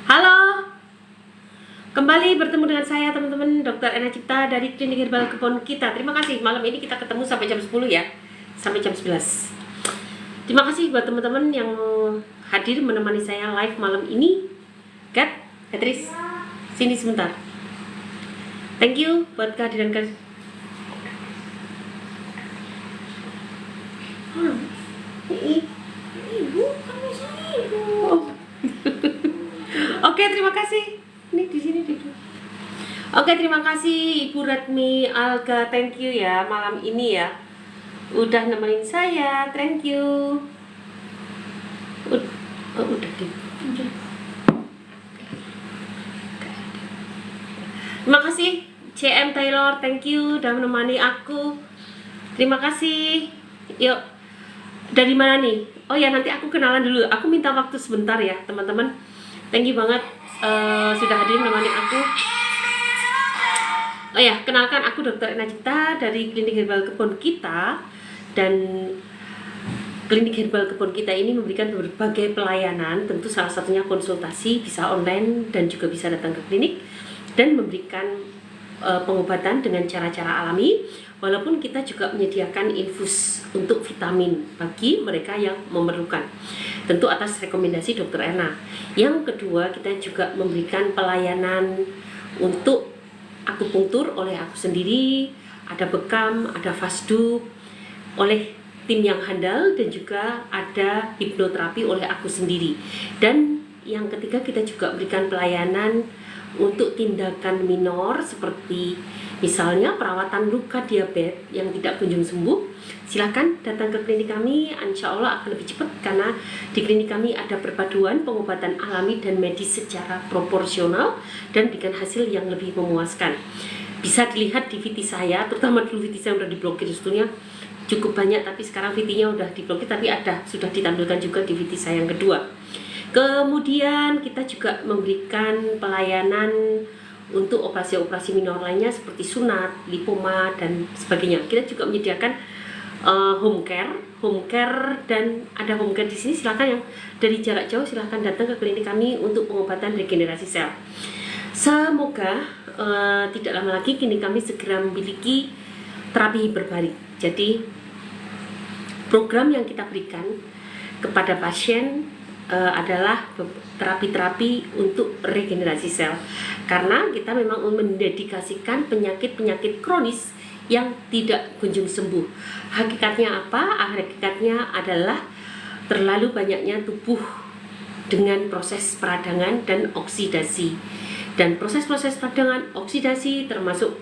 Halo, kembali bertemu dengan saya teman-teman Dr. Ena Cipta dari Klinik Herbal Kebun Kita. Terima kasih, malam ini kita ketemu sampai jam 10 ya, sampai jam 11. Terima kasih buat teman-teman yang hadir menemani saya live malam ini. Kat, Katris, sini sebentar. Thank you buat kehadiran kalian. Ibu, kamu sini ibu. Oke, terima kasih. Ini di sini duduk. Oke, terima kasih Ibu Ratmi Alga, thank you ya malam ini ya. Udah nemenin saya, thank you. Udah deh. Terima kasih CM Taylor, thank you udah menemani aku. Terima kasih. Yuk, dari mana nih? Oh ya, nanti aku kenalan dulu. Aku minta waktu sebentar ya teman-teman. Thank you banget sudah hadir menemani aku. Oh ya, kenalkan aku Dr. Ena Cipta dari Klinik Herbal Kebun Kita. Dan Klinik Herbal Kebun Kita ini memberikan berbagai pelayanan, tentu salah satunya konsultasi, bisa online dan juga bisa datang ke klinik, dan memberikan pengobatan dengan cara-cara alami. Walaupun kita juga menyediakan infus untuk vitamin bagi mereka yang memerlukan, tentu atas rekomendasi Dr. Ena. Yang kedua, kita juga memberikan pelayanan untuk akupunktur oleh aku sendiri, ada bekam, ada fasdu oleh tim yang handal, dan juga ada hipnoterapi oleh aku sendiri. Dan yang ketiga, kita juga berikan pelayanan untuk tindakan minor seperti misalnya perawatan luka diabetes yang tidak kunjung sembuh. Silakan datang ke klinik kami, insya Allah akan lebih cepat karena di klinik kami ada perpaduan pengobatan alami dan medis secara proporsional dan dengan hasil yang lebih memuaskan. Bisa dilihat di VT saya, terutama dulu VT saya udah diblokir sebetulnya cukup banyak, tapi sekarang VT-nya udah diblokir, tapi ada sudah ditampilkan juga di VT saya yang kedua. Kemudian kita juga memberikan pelayanan untuk operasi-operasi minor lainnya seperti sunat, lipoma dan sebagainya. Kita juga menyediakan home care dan ada home care di sini. Silakan yang dari jarak jauh silakan datang ke klinik kami untuk pengobatan regenerasi sel. Semoga tidak lama lagi klinik kami segera memiliki terapi hiperbarik. Jadi program yang kita berikan kepada pasien adalah terapi-terapi untuk regenerasi sel, karena kita memang mendedikasikan penyakit-penyakit kronis yang tidak kunjung sembuh. Hakikatnya apa? Hakikatnya adalah terlalu banyaknya tubuh dengan proses peradangan dan oksidasi. Dan proses-proses peradangan, oksidasi termasuk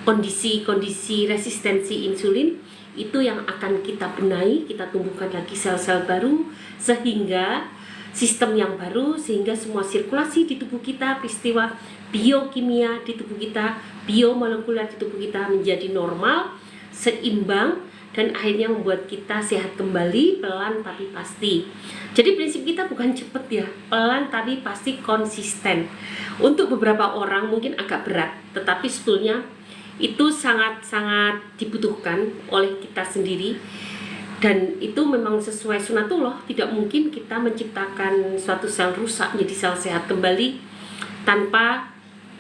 kondisi-kondisi resistensi insulin itu yang akan kita benahi, kita tumbuhkan lagi sel-sel baru sehingga sistem yang baru, sehingga semua sirkulasi di tubuh kita, peristiwa biokimia di tubuh kita, biomolekuler di tubuh kita menjadi normal, seimbang, dan akhirnya membuat kita sehat kembali, pelan tapi pasti. Jadi prinsip kita bukan cepet ya, pelan tapi pasti konsisten. Untuk beberapa orang mungkin agak berat, tetapi sebetulnya itu sangat-sangat dibutuhkan oleh kita sendiri. Dan itu memang sesuai sunatullah, tidak mungkin kita menciptakan suatu sel rusak menjadi sel sehat kembali tanpa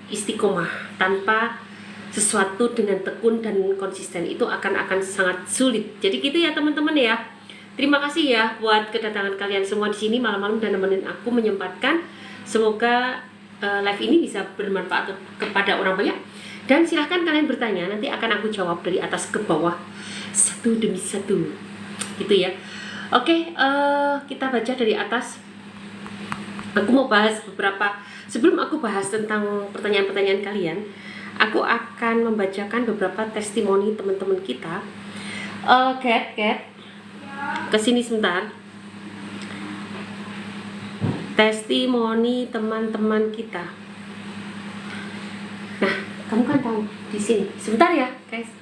istiqomah, tanpa sesuatu dengan tekun dan konsisten. Itu akan sangat sulit. Jadi gitu ya teman-teman ya. Terima kasih ya buat kedatangan kalian semua di sini malam-malam dan nemenin aku menyempatkan. Semoga live ini bisa bermanfaat kepada orang banyak. Dan silahkan kalian bertanya, nanti akan aku jawab dari atas ke bawah satu demi satu. Gitu ya. Oke, kita baca dari atas. Aku mau bahas beberapa. Sebelum aku bahas tentang pertanyaan-pertanyaan kalian, aku akan membacakan beberapa testimoni teman-teman kita. Kat, kesini sebentar. Testimoni teman-teman kita. Nah, kamu kan tahu di sini. Sebentar ya, guys.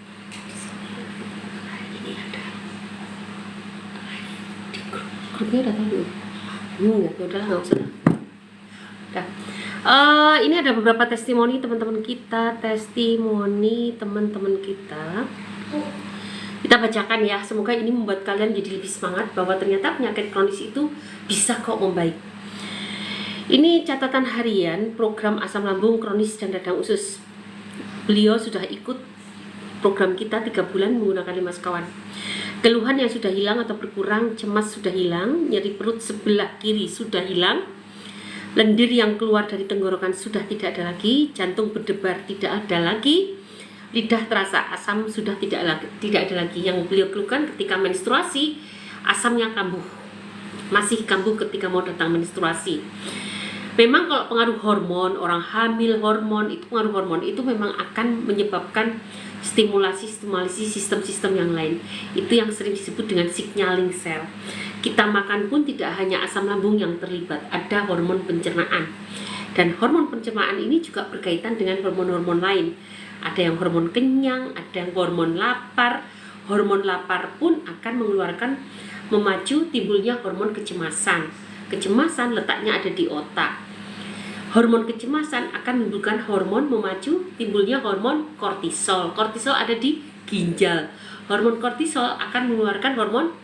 Grupnya udah tahu. Ya udahlah, nggak usah. Udah. Ini ada beberapa testimoni teman-teman kita. Kita bacakan ya, semoga ini membuat kalian jadi lebih semangat bahwa ternyata penyakit kronis itu bisa kok membaik. Ini catatan harian program asam lambung kronis dan radang usus. Beliau sudah ikut program kita 3 bulan menggunakan 5 sekawan. Keluhan yang sudah hilang atau berkurang, cemas sudah hilang, nyeri perut sebelah kiri sudah hilang, lendir yang keluar dari tenggorokan sudah tidak ada lagi, jantung berdebar tidak ada lagi, lidah terasa asam sudah tidak ada lagi. Yang beliau keluhkan ketika menstruasi, asamnya kambuh, masih kambuh ketika mau datang menstruasi. Memang kalau pengaruh hormon, orang hamil pengaruh hormon itu memang akan menyebabkan stimulasi sistem-sistem yang lain. Itu yang sering disebut dengan signaling cell. Kita makan pun tidak hanya asam lambung yang terlibat, ada hormon pencernaan. Dan hormon pencernaan ini juga berkaitan dengan hormon-hormon lain. Ada yang hormon kenyang, ada yang hormon lapar. Hormon lapar pun akan memacu timbulnya hormon kecemasan. Kecemasan letaknya ada di otak. Hormon kecemasan akan menimbulkan hormon memacu timbulnya hormon kortisol. Kortisol ada di ginjal. Hormon kortisol akan mengeluarkan hormon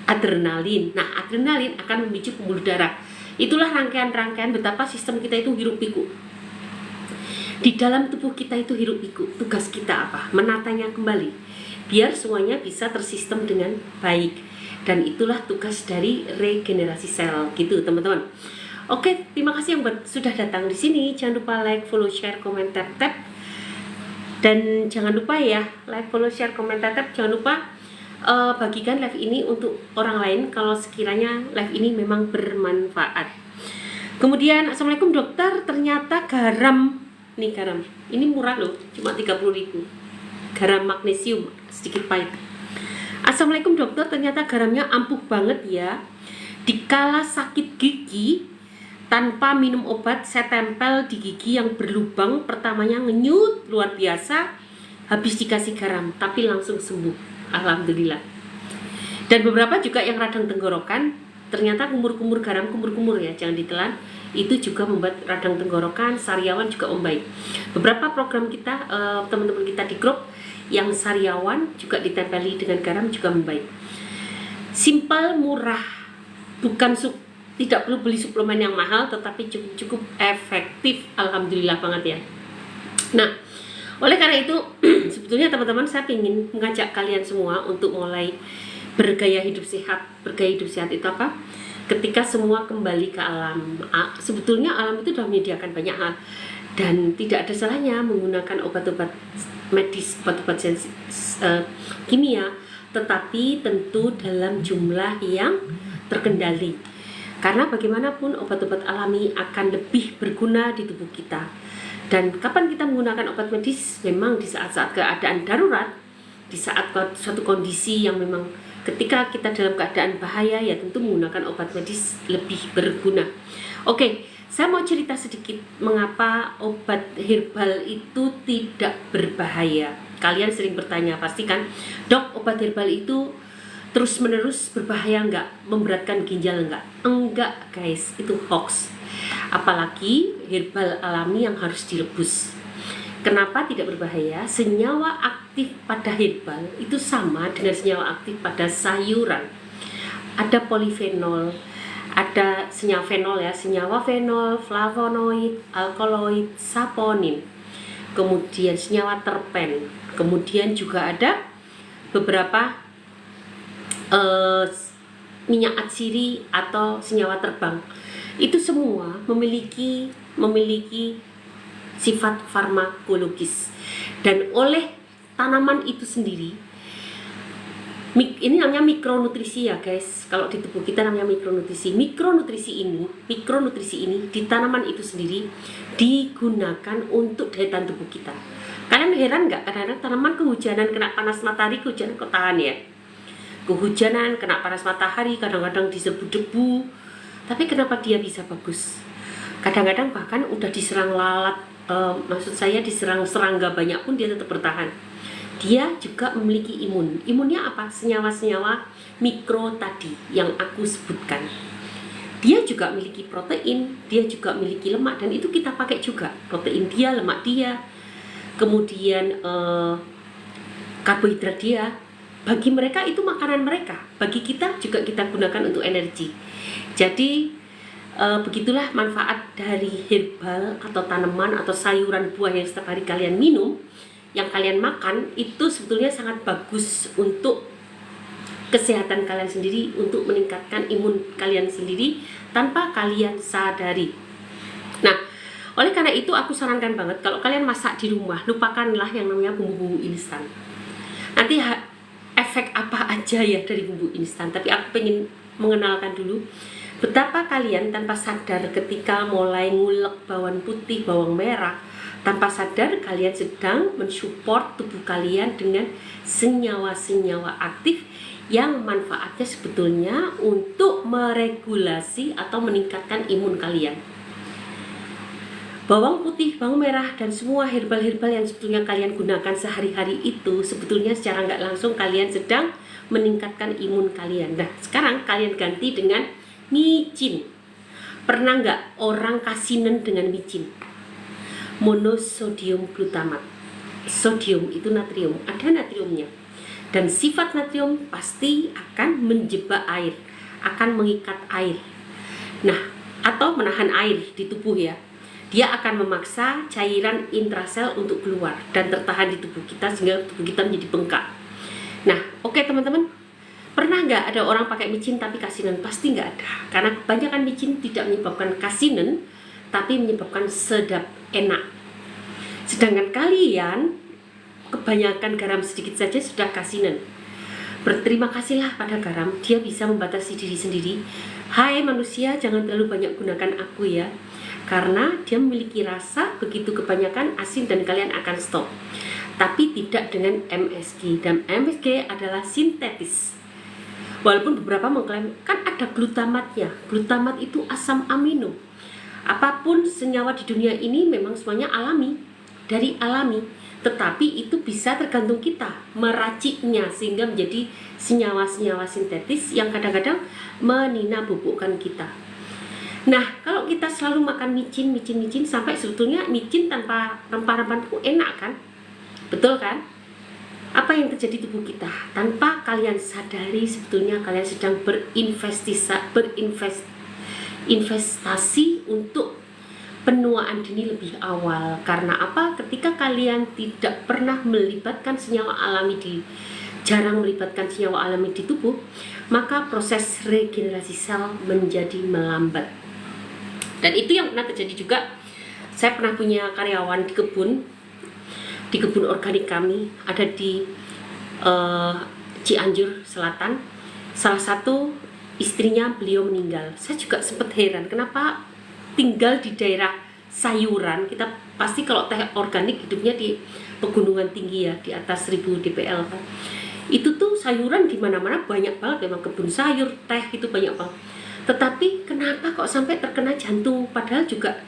adrenalin. Nah, adrenalin akan memicu pembuluh darah. Itulah rangkaian-rangkaian betapa sistem kita itu hiruk-pikuk. Di dalam tubuh kita itu hiruk-pikuk. Tugas kita apa? Menatanya kembali biar semuanya bisa tersistem dengan baik. Dan itulah tugas dari regenerasi sel gitu, teman-teman. Oke, terima kasih yang sudah datang di sini. Jangan lupa like, follow, share, komen, tap. Dan jangan lupa ya, like, follow, share, komen, tap. Jangan lupa bagikan live ini untuk orang lain kalau sekiranya live ini memang bermanfaat. Kemudian, assalamualaikum dokter, ternyata garam. Nih garam, ini murah loh, cuma 30.000. Garam magnesium, sedikit pahit. Assalamualaikum dokter, ternyata garamnya ampuh banget ya. Dikala sakit gigi, tanpa minum obat, saya tempel di gigi yang berlubang. Pertamanya ngenyut luar biasa, habis dikasih garam, tapi langsung sembuh, alhamdulillah. Dan beberapa juga yang radang tenggorokan, ternyata kumur-kumur garam, kumur-kumur ya, jangan ditelan. Itu juga membuat radang tenggorokan, sariawan juga membaik. Beberapa program kita, teman-teman kita di grup yang sariawan juga ditempeli dengan garam juga membaik. Simple, murah, tidak perlu beli suplemen yang mahal, tetapi cukup efektif, alhamdulillah banget ya. Nah, oleh karena itu sebetulnya teman-teman saya ingin mengajak kalian semua untuk mulai bergaya hidup sehat. Bergaya hidup sehat itu apa? Ketika semua kembali ke alam. Sebetulnya alam itu sudah menyediakan banyak hal, dan tidak ada salahnya menggunakan obat-obat medis, obat-obat kimia, tetapi tentu dalam jumlah yang terkendali. Karena bagaimanapun obat-obat alami akan lebih berguna di tubuh kita. Dan kapan kita menggunakan obat medis? Memang di saat-saat keadaan darurat, di saat suatu kondisi yang memang ketika kita dalam keadaan bahaya, ya tentu menggunakan obat medis lebih berguna. Oke, saya mau cerita sedikit mengapa obat herbal itu tidak berbahaya. Kalian sering bertanya pasti kan, dok, obat herbal itu terus-menerus berbahaya enggak? Memberatkan ginjal enggak? Enggak guys, itu hoax. Apalagi herbal alami yang harus direbus. Kenapa tidak berbahaya? Senyawa aktif pada herbal itu sama dengan senyawa aktif pada sayuran. Ada polifenol, ada senyawa fenol ya, senyawa fenol, flavonoid, alkaloid, saponin. Kemudian senyawa terpen. Kemudian juga ada beberapa minyak atsiri atau senyawa terbang. Itu semua memiliki sifat farmakologis, dan oleh tanaman itu sendiri, ini namanya mikronutrisi ya guys. Kalau di tubuh kita namanya mikronutrisi. Mikronutrisi ini di tanaman itu sendiri digunakan untuk daya tahan tubuh kita. Kalian heran nggak? Kadang-kadang tanaman kehujanan, kena panas matahari, kehujanan kok tahan ya. Kehujanan, kena panas matahari, kadang-kadang disebut debu, tapi kenapa dia bisa bagus? Kadang-kadang bahkan udah diserang lalat, maksud saya diserang serangga banyak pun dia tetap bertahan. Dia juga memiliki imun. Imunnya apa? Senyawa-senyawa mikro tadi yang aku sebutkan. Dia juga memiliki protein, dia juga memiliki lemak, dan itu kita pakai juga. Protein dia, lemak dia, kemudian karbohidrat dia, bagi mereka itu makanan mereka, bagi kita juga kita gunakan untuk energi. Jadi begitulah manfaat dari herbal atau tanaman atau sayuran buah yang setiap hari kalian minum, yang kalian makan, itu sebetulnya sangat bagus untuk kesehatan kalian sendiri, untuk meningkatkan imun kalian sendiri tanpa kalian sadari. Nah, oleh karena itu aku sarankan banget kalau kalian masak di rumah, lupakanlah yang namanya bumbu-bumbu instan. Nanti efek apa aja ya dari bumbu instan, tapi aku pengen mengenalkan dulu betapa kalian tanpa sadar ketika mulai ngulek bawang putih, bawang merah, tanpa sadar kalian sedang mensupport tubuh kalian dengan senyawa-senyawa aktif yang manfaatnya sebetulnya untuk meregulasi atau meningkatkan imun kalian. Bawang putih, bawang merah, dan semua herbal-herbal yang sebetulnya kalian gunakan sehari-hari itu sebetulnya secara nggak langsung kalian sedang meningkatkan imun kalian. Nah, sekarang kalian ganti dengan micin. Pernah nggak orang kasinan dengan micin? Monosodium glutamat. Sodium itu natrium, ada natriumnya. Dan sifat natrium pasti akan menjebak air, akan mengikat air. Nah, atau menahan air di tubuh ya. Dia akan memaksa cairan intrasel untuk keluar dan tertahan di tubuh kita sehingga tubuh kita menjadi bengkak. Nah, oke teman-teman, pernah nggak ada orang pakai micin tapi kasinan? Pasti nggak ada, karena kebanyakan micin tidak menyebabkan kasinan, tapi menyebabkan sedap, enak. Sedangkan kalian kebanyakan garam sedikit saja sudah kasinan. Berterima kasihlah pada garam, dia bisa membatasi diri sendiri. Hai manusia, jangan terlalu banyak gunakan aku ya, karena dia memiliki rasa begitu kebanyakan asin dan kalian akan stop. Tapi tidak dengan MSG, dan MSG adalah sintetis. Walaupun beberapa mengklaim kan ada glutamatnya. Glutamat itu asam amino. Apapun senyawa di dunia ini memang semuanya alami, dari alami. Tetapi itu bisa tergantung kita meraciknya sehingga menjadi senyawa-senyawa sintetis yang kadang-kadang meninabobokan kita. Nah, kalau kita selalu makan micin sampai sebetulnya micin tanpa rempah-rempah itu enak kan? Betul kan? Apa yang terjadi di tubuh kita? Tanpa kalian sadari sebetulnya kalian sedang berinvestasi untuk penuaan dini lebih awal. Karena apa? Ketika kalian tidak pernah melibatkan senyawa alami jarang melibatkan senyawa alami di tubuh, maka proses regenerasi sel menjadi melambat. Dan itu yang pernah terjadi juga. Saya pernah punya karyawan di kebun organik kami, ada di Cianjur Selatan. Salah satu istrinya beliau meninggal. Saya juga sempat heran kenapa tinggal di daerah sayuran. Kita pasti kalau teh organik hidupnya di pegunungan tinggi ya, di atas 1000 dpl kan. Itu tuh sayuran di mana-mana banyak banget, memang kebun sayur, teh itu banyak banget. Tetapi kenapa kok sampai terkena jantung? Padahal juga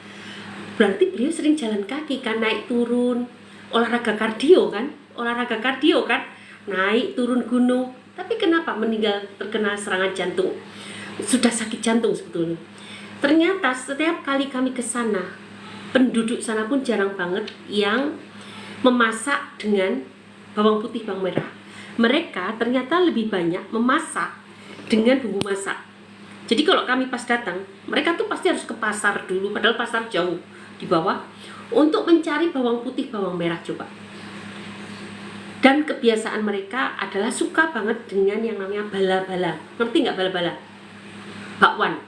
berarti beliau sering jalan kaki kan, naik turun, olahraga kardio kan, naik turun gunung. Tapi kenapa meninggal terkena serangan jantung? Sudah sakit jantung sebetulnya. Ternyata setiap kali kami ke sana, penduduk sana pun jarang banget yang memasak dengan bawang putih, bawang merah. Mereka ternyata lebih banyak memasak dengan bumbu masak. Jadi kalau kami pas datang, mereka tuh pasti harus ke pasar dulu, padahal pasar jauh di bawah, untuk mencari bawang putih, bawang merah coba. Dan kebiasaan mereka adalah suka banget dengan yang namanya bala-bala. Ngerti nggak bala-bala? Bakwan.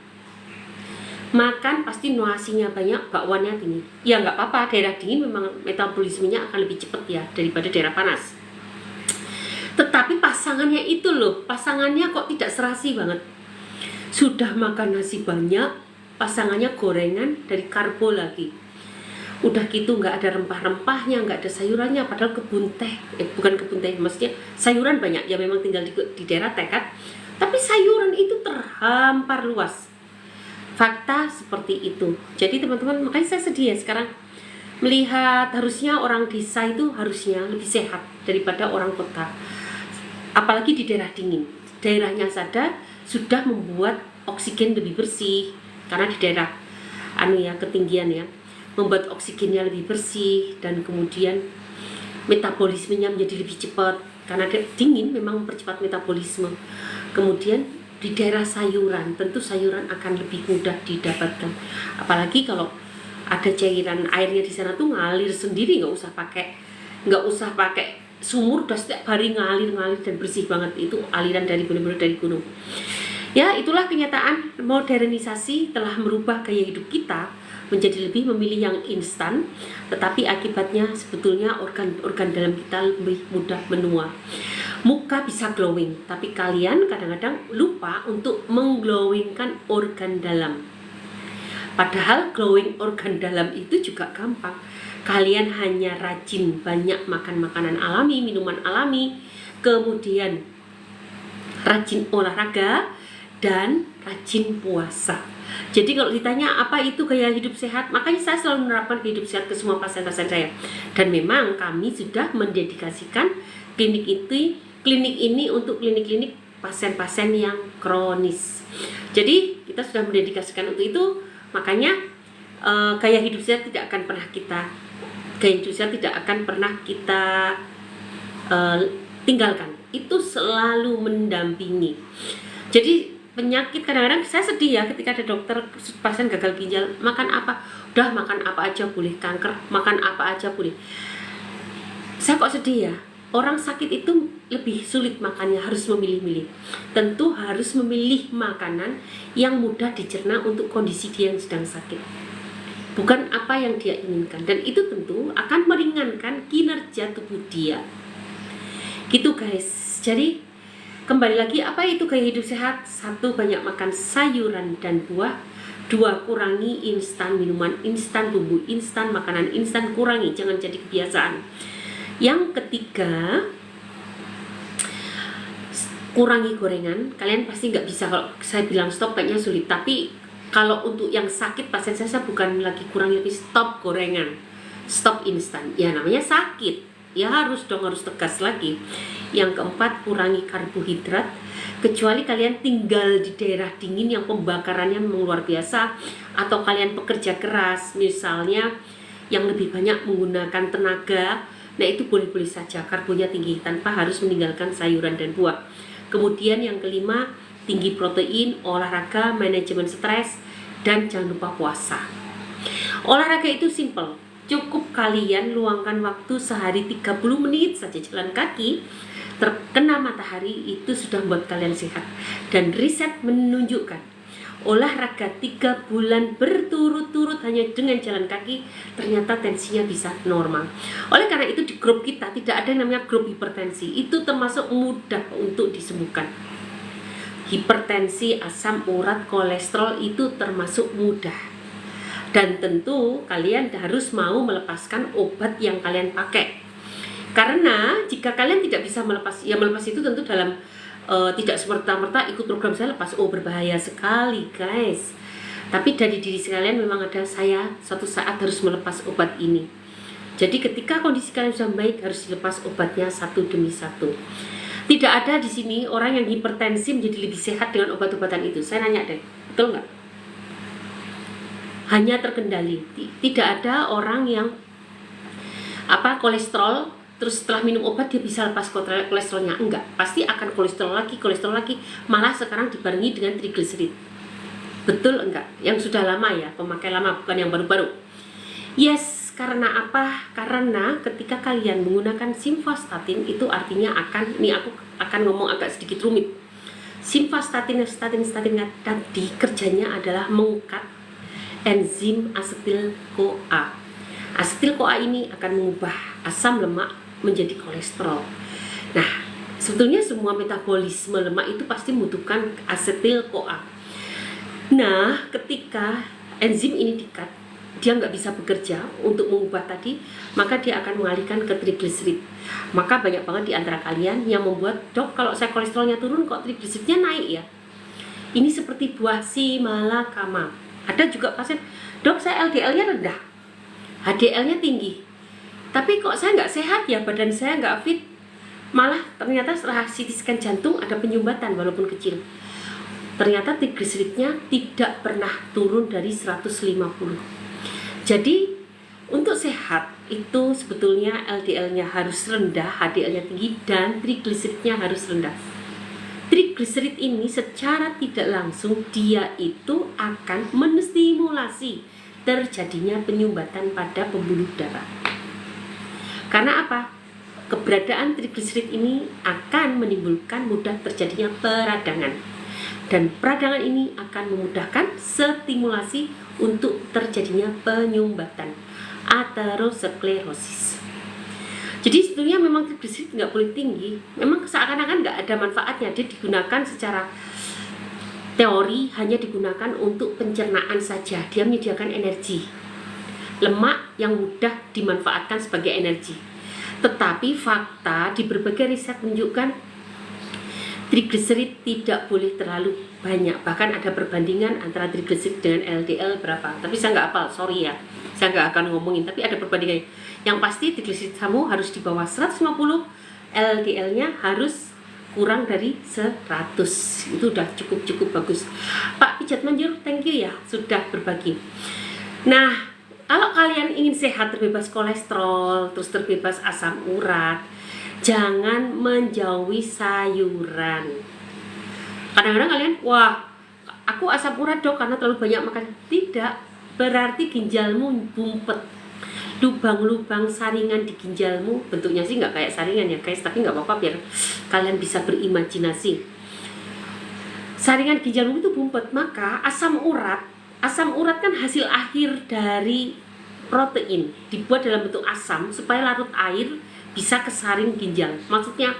Makan pasti nuasinya banyak, bakwannya tinggi. Ya nggak apa-apa, daerah dingin memang metabolismenya akan lebih cepat ya daripada daerah panas. Tetapi pasangannya itu loh, pasangannya kok tidak serasi banget. Sudah makan nasi banyak, pasangannya gorengan dari karbo lagi. Udah gitu nggak ada rempah-rempahnya, nggak ada sayurannya, padahal kebun teh, bukan kebun teh, maksudnya sayuran banyak, ya memang tinggal di daerah teh kan. Tapi sayuran itu terhampar luas. Fakta seperti itu. Jadi teman-teman, makanya saya sedih ya sekarang melihat harusnya orang desa itu harusnya lebih sehat daripada orang kota. Apalagi di daerah dingin. Daerahnya saja sudah membuat oksigen lebih bersih, karena di daerah ketinggian ya, membuat oksigennya lebih bersih dan kemudian metabolismenya menjadi lebih cepat karena dingin memang mempercepat metabolisme. Kemudian di daerah sayuran, tentu sayuran akan lebih mudah didapatkan, apalagi kalau ada cairan airnya di sana tuh ngalir sendiri, nggak usah pakai sumur, udah setiap hari ngalir dan bersih banget. Itu aliran dari benar-benar dari gunung. Ya, itulah kenyataan modernisasi telah merubah gaya hidup kita menjadi lebih memilih yang instan, tetapi akibatnya sebetulnya organ-organ dalam kita lebih mudah menua. Muka bisa glowing, tapi kalian kadang-kadang lupa untuk mengglowingkan organ dalam. Padahal glowing organ dalam itu juga gampang. Kalian hanya rajin banyak makan makanan alami, minuman alami, kemudian rajin olahraga, dan rajin puasa. Jadi kalau ditanya apa itu gaya hidup sehat, makanya saya selalu menerapkan gaya hidup sehat ke semua pasien-pasien saya. Dan memang kami sudah mendedikasikan klinik ini untuk klinik-klinik pasien-pasien yang kronis. Jadi kita sudah mendedikasikan untuk itu, makanya gaya hidup sehat tidak akan pernah kita tinggalkan. Itu selalu mendampingi. Jadi penyakit, kadang-kadang saya sedih ya ketika ada dokter pasien gagal ginjal, makan apa? Udah makan apa aja boleh, kanker makan apa aja boleh. Saya kok sedih ya, orang sakit itu lebih sulit makannya, harus memilih-milih. Tentu harus memilih makanan yang mudah dicerna untuk kondisi dia yang sedang sakit, bukan apa yang dia inginkan, dan itu tentu akan meringankan kinerja tubuh dia. Gitu guys. Jadi kembali lagi, apa itu gaya hidup sehat? 1, banyak makan sayuran dan buah. 2, kurangi minuman instan, bumbu instan, makanan instan, kurangi, jangan jadi kebiasaan. Yang ketiga, kurangi gorengan. Kalian pasti nggak bisa, kalau saya bilang stop kayaknya sulit, tapi kalau untuk yang sakit pasien saya bukan lagi kurangi, tapi stop gorengan, stop instan. Ya namanya sakit, ya harus tegas lagi. Yang keempat, kurangi karbohidrat, kecuali kalian tinggal di daerah dingin yang pembakarannya memang luar biasa, atau kalian pekerja keras misalnya yang lebih banyak menggunakan tenaga, nah itu boleh-boleh saja karbonnya tinggi tanpa harus meninggalkan sayuran dan buah. Kemudian yang kelima, tinggi protein, olahraga, manajemen stres, dan jangan lupa puasa. Olahraga itu simple, cukup kalian luangkan waktu sehari 30 menit saja jalan kaki, terkena matahari, itu sudah membuat kalian sehat. Dan riset menunjukkan olahraga 3 bulan berturut-turut hanya dengan jalan kaki, ternyata tensinya bisa normal. Oleh karena itu di grup kita tidak ada yang namanya grup hipertensi, itu termasuk mudah untuk disembuhkan. Hipertensi, asam urat, kolesterol itu termasuk mudah. Dan tentu kalian harus mau melepaskan obat yang kalian pakai. Karena jika kalian tidak bisa melepas itu tentu dalam tidak semerta-merta ikut program saya lepas. Berbahaya sekali guys. Tapi dari diri sekalian memang ada, saya suatu saat harus melepas obat ini. Jadi ketika kondisi kalian sudah baik, harus dilepas obatnya satu demi satu. Tidak ada di sini orang yang hipertensi menjadi lebih sehat dengan obat-obatan itu. Saya nanya deh, betul nggak? Hanya terkendali. Tidak ada orang yang kolesterol terus setelah minum obat dia bisa lepas kolesterolnya. Enggak, pasti akan kolesterol lagi, malah sekarang dibarengi dengan trigliserid. Betul enggak? Yang sudah lama ya, pemakai lama, bukan yang baru-baru. Yes, karena apa? Karena ketika kalian menggunakan simvastatin, itu artinya ini aku akan ngomong agak sedikit rumit. Simvastatin tadi kerjanya adalah mengangkat enzim asetil-CoA. Asetil-CoA ini akan mengubah asam lemak menjadi kolesterol. Nah, sebetulnya semua metabolisme lemak itu pasti membutuhkan asetil-CoA. Nah, ketika enzim ini di-cut, dia nggak bisa bekerja untuk mengubah tadi, maka dia akan mengalihkan ke trigliserid. Maka banyak banget di antara kalian yang membuat, dok kalau saya kolesterolnya turun kok trigliseridnya naik ya. Ini seperti buah simalakama. Ada juga pasien, dok saya LDL-nya rendah, HDL-nya tinggi, tapi kok saya nggak sehat ya, badan saya nggak fit. Malah ternyata setelah CT scan jantung ada penyumbatan walaupun kecil. Ternyata trigliseridnya tidak pernah turun dari 150. Jadi Untuk sehat itu sebetulnya LDL-nya harus rendah, HDL-nya tinggi, dan trigliseridnya harus rendah. Trigliserid ini secara tidak langsung dia itu akan menstimulasi terjadinya penyumbatan pada pembuluh darah. Karena apa? Keberadaan trigliserid ini akan menimbulkan mudah terjadinya peradangan. Dan peradangan ini akan memudahkan stimulasi untuk terjadinya penyumbatan aterosklerosis. Jadi sebetulnya memang trigliserid nggak boleh tinggi. Memang seakan-akan nggak ada manfaatnya. Dia digunakan secara teori, hanya digunakan untuk pencernaan saja. Dia menyediakan energi, lemak yang mudah dimanfaatkan sebagai energi. Tetapi fakta di berbagai riset menunjukkan trigliserid tidak boleh terlalu banyak. Bahkan ada perbandingan antara trigliserid dengan LDL berapa. Tapi saya nggak hafal, sorry ya. Saya nggak akan ngomongin, tapi ada perbandingan. Yang pasti trigliserid kamu harus di bawah 150, LDL-nya harus kurang dari 100. Itu udah cukup bagus. Pak Pijat Manjur, thank you ya sudah berbagi. Nah, kalau kalian ingin sehat, terbebas kolesterol, terus terbebas asam urat, jangan menjauhi sayuran. Kadang-kadang kalian, wah, aku asam urat dok karena terlalu banyak makan. Tidak, berarti ginjalmu bumpet. Lubang-lubang saringan di ginjalmu, bentuknya sih nggak kayak saringan ya guys, tapi nggak apa-apa biar kalian bisa berimajinasi. Saringan ginjalmu itu bumpet, maka asam urat kan hasil akhir dari protein, dibuat dalam bentuk asam supaya larut air bisa kesaring ginjal. Maksudnya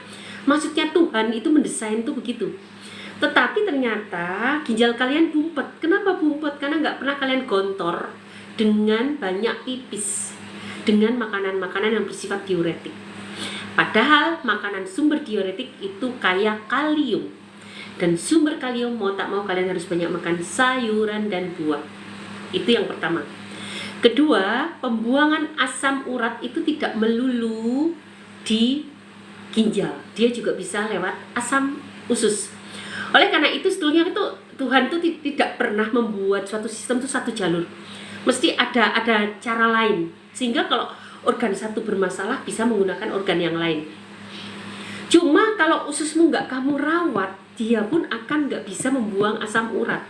Tuhan itu mendesain tuh begitu. Tetapi ternyata ginjal kalian bumpet. Kenapa bumpet? Karena nggak pernah kalian gontor dengan banyak pipis, dengan makanan-makanan yang bersifat diuretik. Padahal makanan sumber diuretik itu kaya kalium. Dan sumber kalium mau tak mau kalian harus banyak makan sayuran dan buah. Itu yang pertama. Kedua, pembuangan asam urat itu tidak melulu di ginjal. Dia juga bisa lewat asam usus. Oleh karena itu sebetulnya itu Tuhan itu tidak pernah membuat suatu sistem itu satu jalur. Mesti ada cara lain. Sehingga kalau organ satu bermasalah bisa menggunakan organ yang lain. Cuma kalau ususmu nggak kamu rawat, dia pun akan nggak bisa membuang asam urat.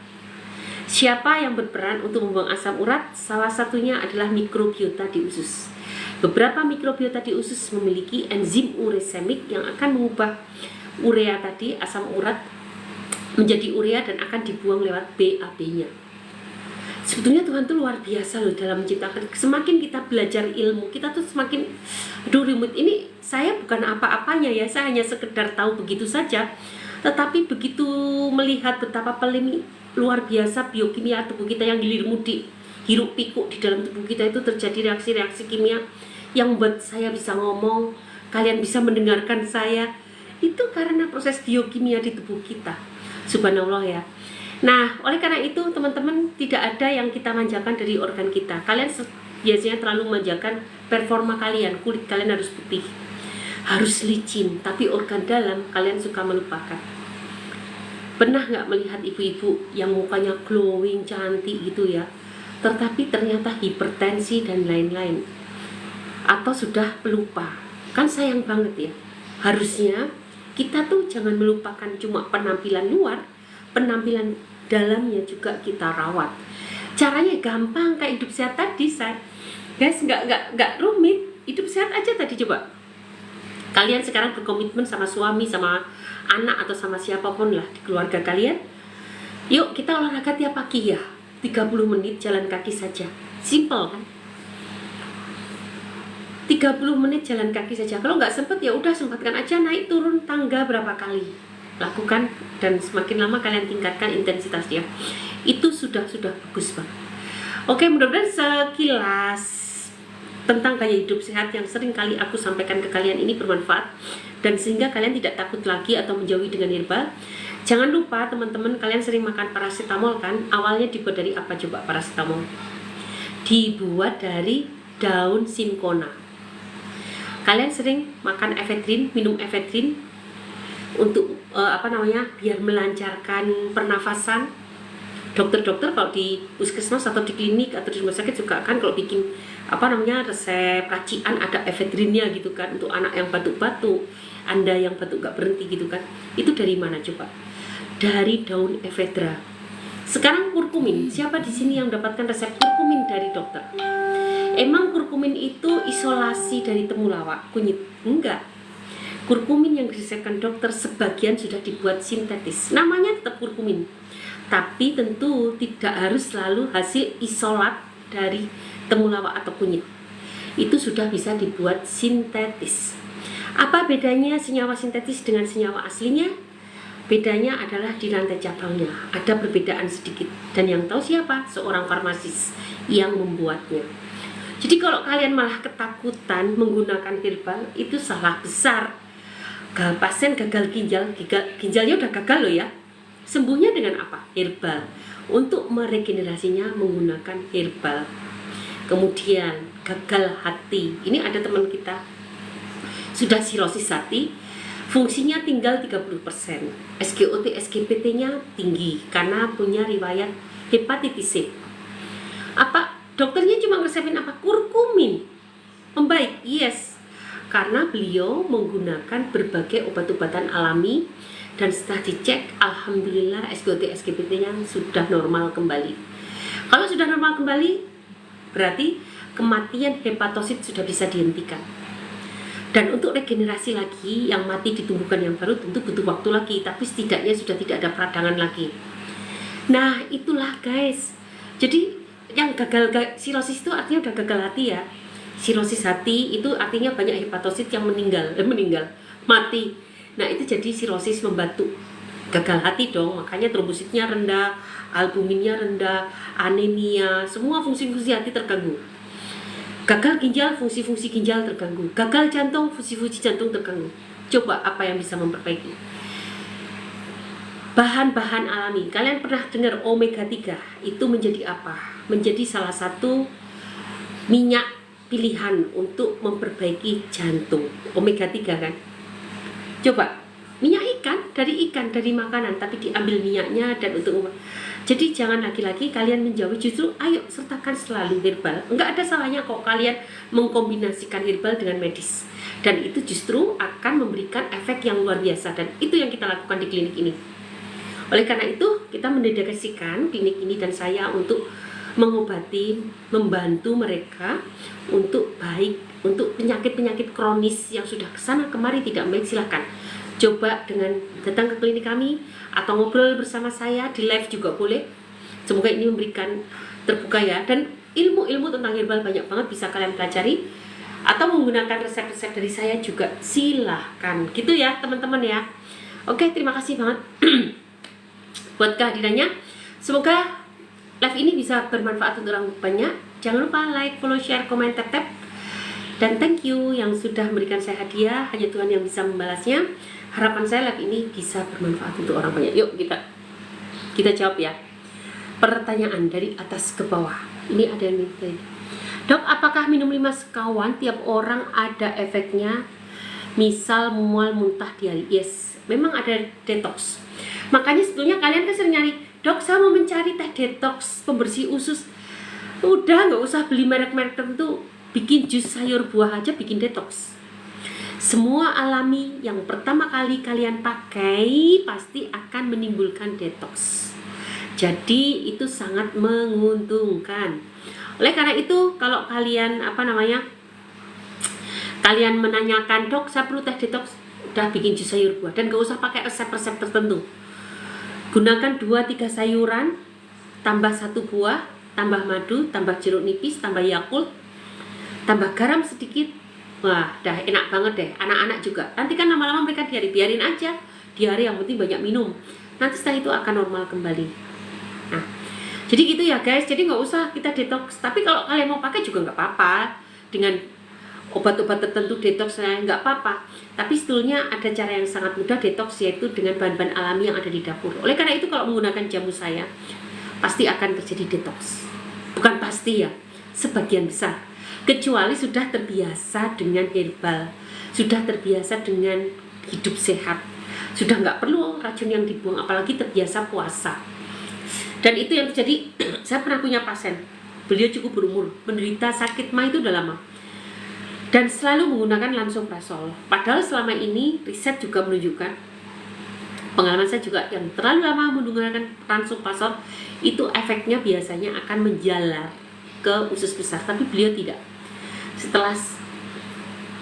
Siapa yang berperan untuk membuang asam urat? Salah satunya adalah mikrobiota di usus. Beberapa mikrobiota di usus memiliki enzim uresemik yang akan mengubah urea tadi, asam urat, menjadi urea dan akan dibuang lewat BAB-nya. Sebetulnya Tuhan tuh luar biasa loh dalam menciptakan. Semakin kita belajar ilmu, kita tuh semakin rumit. Ini saya bukan apa-apanya ya, saya hanya sekedar tahu begitu saja. Tetapi begitu melihat betapa luar biasa biokimia tubuh kita yang hilir-mudik, hiruk pikuk di dalam tubuh kita itu terjadi reaksi-reaksi kimia yang membuat saya bisa ngomong, kalian bisa mendengarkan saya. Itu karena proses biokimia di tubuh kita. Subhanallah ya. Nah, oleh karena itu teman-teman, tidak ada yang kita manjakan dari organ kita. Kalian biasanya terlalu manjakan performa kalian, kulit kalian harus putih, harus licin, tapi organ dalam kalian suka melupakan. Pernah nggak melihat ibu-ibu yang mukanya glowing, cantik gitu ya, tetapi ternyata hipertensi dan lain-lain, atau sudah pelupa? Kan sayang banget ya. Harusnya kita tuh jangan melupakan cuma penampilan luar, penampilan dalamnya juga kita rawat. Caranya gampang, kayak hidup sehat tadi, guys, nggak rumit. Hidup sehat aja tadi, coba kalian sekarang berkomitmen sama suami, sama anak, atau sama siapapun lah di keluarga kalian. Yuk kita olahraga tiap pagi ya, 30 menit jalan kaki saja. Simple kan? 30 menit jalan kaki saja. Kalau nggak sempet ya udah sempatkan aja naik turun tangga berapa kali. Lakukan, dan semakin lama kalian tingkatkan intensitasnya. Itu sudah bagus banget. Oke, mudah-mudahan sekilas tentang gaya hidup sehat yang sering kali aku sampaikan ke kalian ini bermanfaat, dan sehingga kalian tidak takut lagi atau menjauhi dengan herbal. Jangan lupa teman-teman, kalian sering makan paracetamol kan? Awalnya dibuat dari apa coba paracetamol? Dibuat dari daun sinkona. Kalian sering makan efedrin, minum efedrin untuk biar melancarkan pernafasan. Dokter-dokter kalau di puskesmas atau di klinik atau di rumah sakit juga kan kalau bikin resep racian ada efedrinnya gitu kan, untuk anak yang batuk-batuk, Anda yang batuk gak berhenti gitu kan. Itu dari mana coba? Dari daun ephedra. Sekarang kurkumin, siapa di sini yang dapatkan resep kurkumin dari dokter? Emang kurkumin itu isolasi dari temulawak, kunyit? Enggak. Kurkumin yang diresepkan dokter sebagian sudah dibuat sintetis. Namanya tetap kurkumin. Tapi tentu tidak harus selalu hasil isolat dari temulawak atau kunyit. Itu sudah bisa dibuat sintetis. Apa bedanya senyawa sintetis dengan senyawa aslinya? Bedanya adalah di rantai cabangnya. Ada perbedaan sedikit. Dan yang tahu siapa? Seorang farmasis yang membuatnya. Jadi kalau kalian malah ketakutan menggunakan herbal, itu salah besar. Pasien gagal ginjalnya udah gagal loh ya. Sembuhnya dengan apa? Herbal. Untuk meregenerasinya menggunakan herbal. Kemudian gagal hati. Ini ada teman kita sudah sirosis hati, fungsinya tinggal 30%. SGOT, SGPT-nya tinggi karena punya riwayat hepatitis C. Apa? Dokternya cuma ngeresepin apa? Kurkumin. Membaik? Yes. Karena beliau menggunakan berbagai obat-obatan alami. Dan setelah dicek, alhamdulillah SGOT SGPT-nya sudah normal kembali. Kalau sudah normal kembali, berarti kematian hepatosit sudah bisa dihentikan. Dan untuk regenerasi lagi, yang mati ditumbuhkan yang baru tentu butuh waktu lagi, tapi setidaknya sudah tidak ada peradangan lagi. Nah, itulah guys. Jadi yang gagal sirosis itu artinya udah gagal hati ya. Sirosis hati itu artinya banyak hepatosit yang meninggal, mati. Nah itu jadi sirosis membatuk, gagal hati dong, makanya trombositnya rendah, albuminnya rendah, anemia, semua fungsi-fungsi hati terganggu. Gagal ginjal, fungsi-fungsi ginjal terganggu. Gagal jantung, fungsi-fungsi jantung terganggu. Coba apa yang bisa memperbaiki? Bahan-bahan alami. Kalian pernah dengar omega 3? Itu menjadi apa? Menjadi salah satu minyak pilihan untuk memperbaiki jantung. Omega 3 kan? Coba, minyak ikan, dari makanan, tapi diambil minyaknya dan untuk jadi jangan lagi-lagi kalian menjauhi, justru ayo sertakan selalu herbal. Enggak ada salahnya kok kalian mengkombinasikan herbal dengan medis. Dan itu justru akan memberikan efek yang luar biasa, dan itu yang kita lakukan di klinik ini. Oleh karena itu, kita mendedikasikan klinik ini dan saya untuk mengobati, membantu mereka untuk baik, untuk penyakit-penyakit kronis yang sudah kesana kemari tidak baik. Silahkan coba dengan datang ke klinik kami atau ngobrol bersama saya di live juga boleh. Semoga ini memberikan terbuka ya, dan ilmu-ilmu tentang herbal banyak banget bisa kalian pelajari, atau menggunakan resep-resep dari saya juga silahkan gitu ya teman-teman ya. Oke, terima kasih banget buat kehadirannya. Semoga live ini bisa bermanfaat untuk orang banyak. Jangan lupa like, follow, share, komen, tap. Dan thank you yang sudah memberikan saya hadiah. Hanya Tuhan yang bisa membalasnya. Harapan saya live ini bisa bermanfaat untuk orang banyak. Yuk kita jawab ya. Pertanyaan dari atas ke bawah. Ini ada yang minta. Dok, apakah minum 5 sekawan tiap orang ada efeknya? Misal mual, muntah, diare. Yes, memang ada detox. Makanya sebetulnya kalian kan sering nyari, dok saya mau mencari teh detox pembersih usus. Udah, nggak usah beli merek-merek tertentu. Bikin jus sayur buah aja bikin detox. Semua alami yang pertama kali kalian pakai pasti akan menimbulkan detox. Jadi itu sangat menguntungkan. Oleh karena itu kalau kalian kalian menanyakan, dok saya perlu teh detox, udah bikin jus sayur buah, dan gak usah pakai resep-resep tertentu. Gunakan 2-3 sayuran, tambah 1 buah, tambah madu, tambah jeruk nipis, tambah Yakult, tambah garam sedikit. Wah, dah enak banget deh. Anak-anak juga. Nanti kan lama-lama mereka diare, biarin aja. Diare yang penting banyak minum. Nanti setelah itu akan normal kembali. Nah, jadi gitu ya guys. Jadi nggak usah kita detox. Tapi kalau kalian mau pakai juga nggak apa-apa. Dengan obat-obat tertentu detox nggak apa-apa. Tapi sebetulnya ada cara yang sangat mudah detox, yaitu dengan bahan-bahan alami yang ada di dapur. Oleh karena itu kalau menggunakan jamu saya, pasti akan terjadi detox. Bukan pasti ya, sebagian besar. Kecuali sudah terbiasa dengan herbal, sudah terbiasa dengan hidup sehat, sudah nggak perlu racun yang dibuang, apalagi terbiasa puasa. Dan itu yang terjadi. Saya pernah punya pasien, beliau cukup berumur, menderita sakit mah itu udah lama, dan selalu menggunakan lansoprazol. Padahal selama ini riset juga menunjukkan, pengalaman saya juga, yang terlalu lama menggunakan lansoprazol itu efeknya biasanya akan menjalar ke usus besar. Tapi beliau tidak. Setelah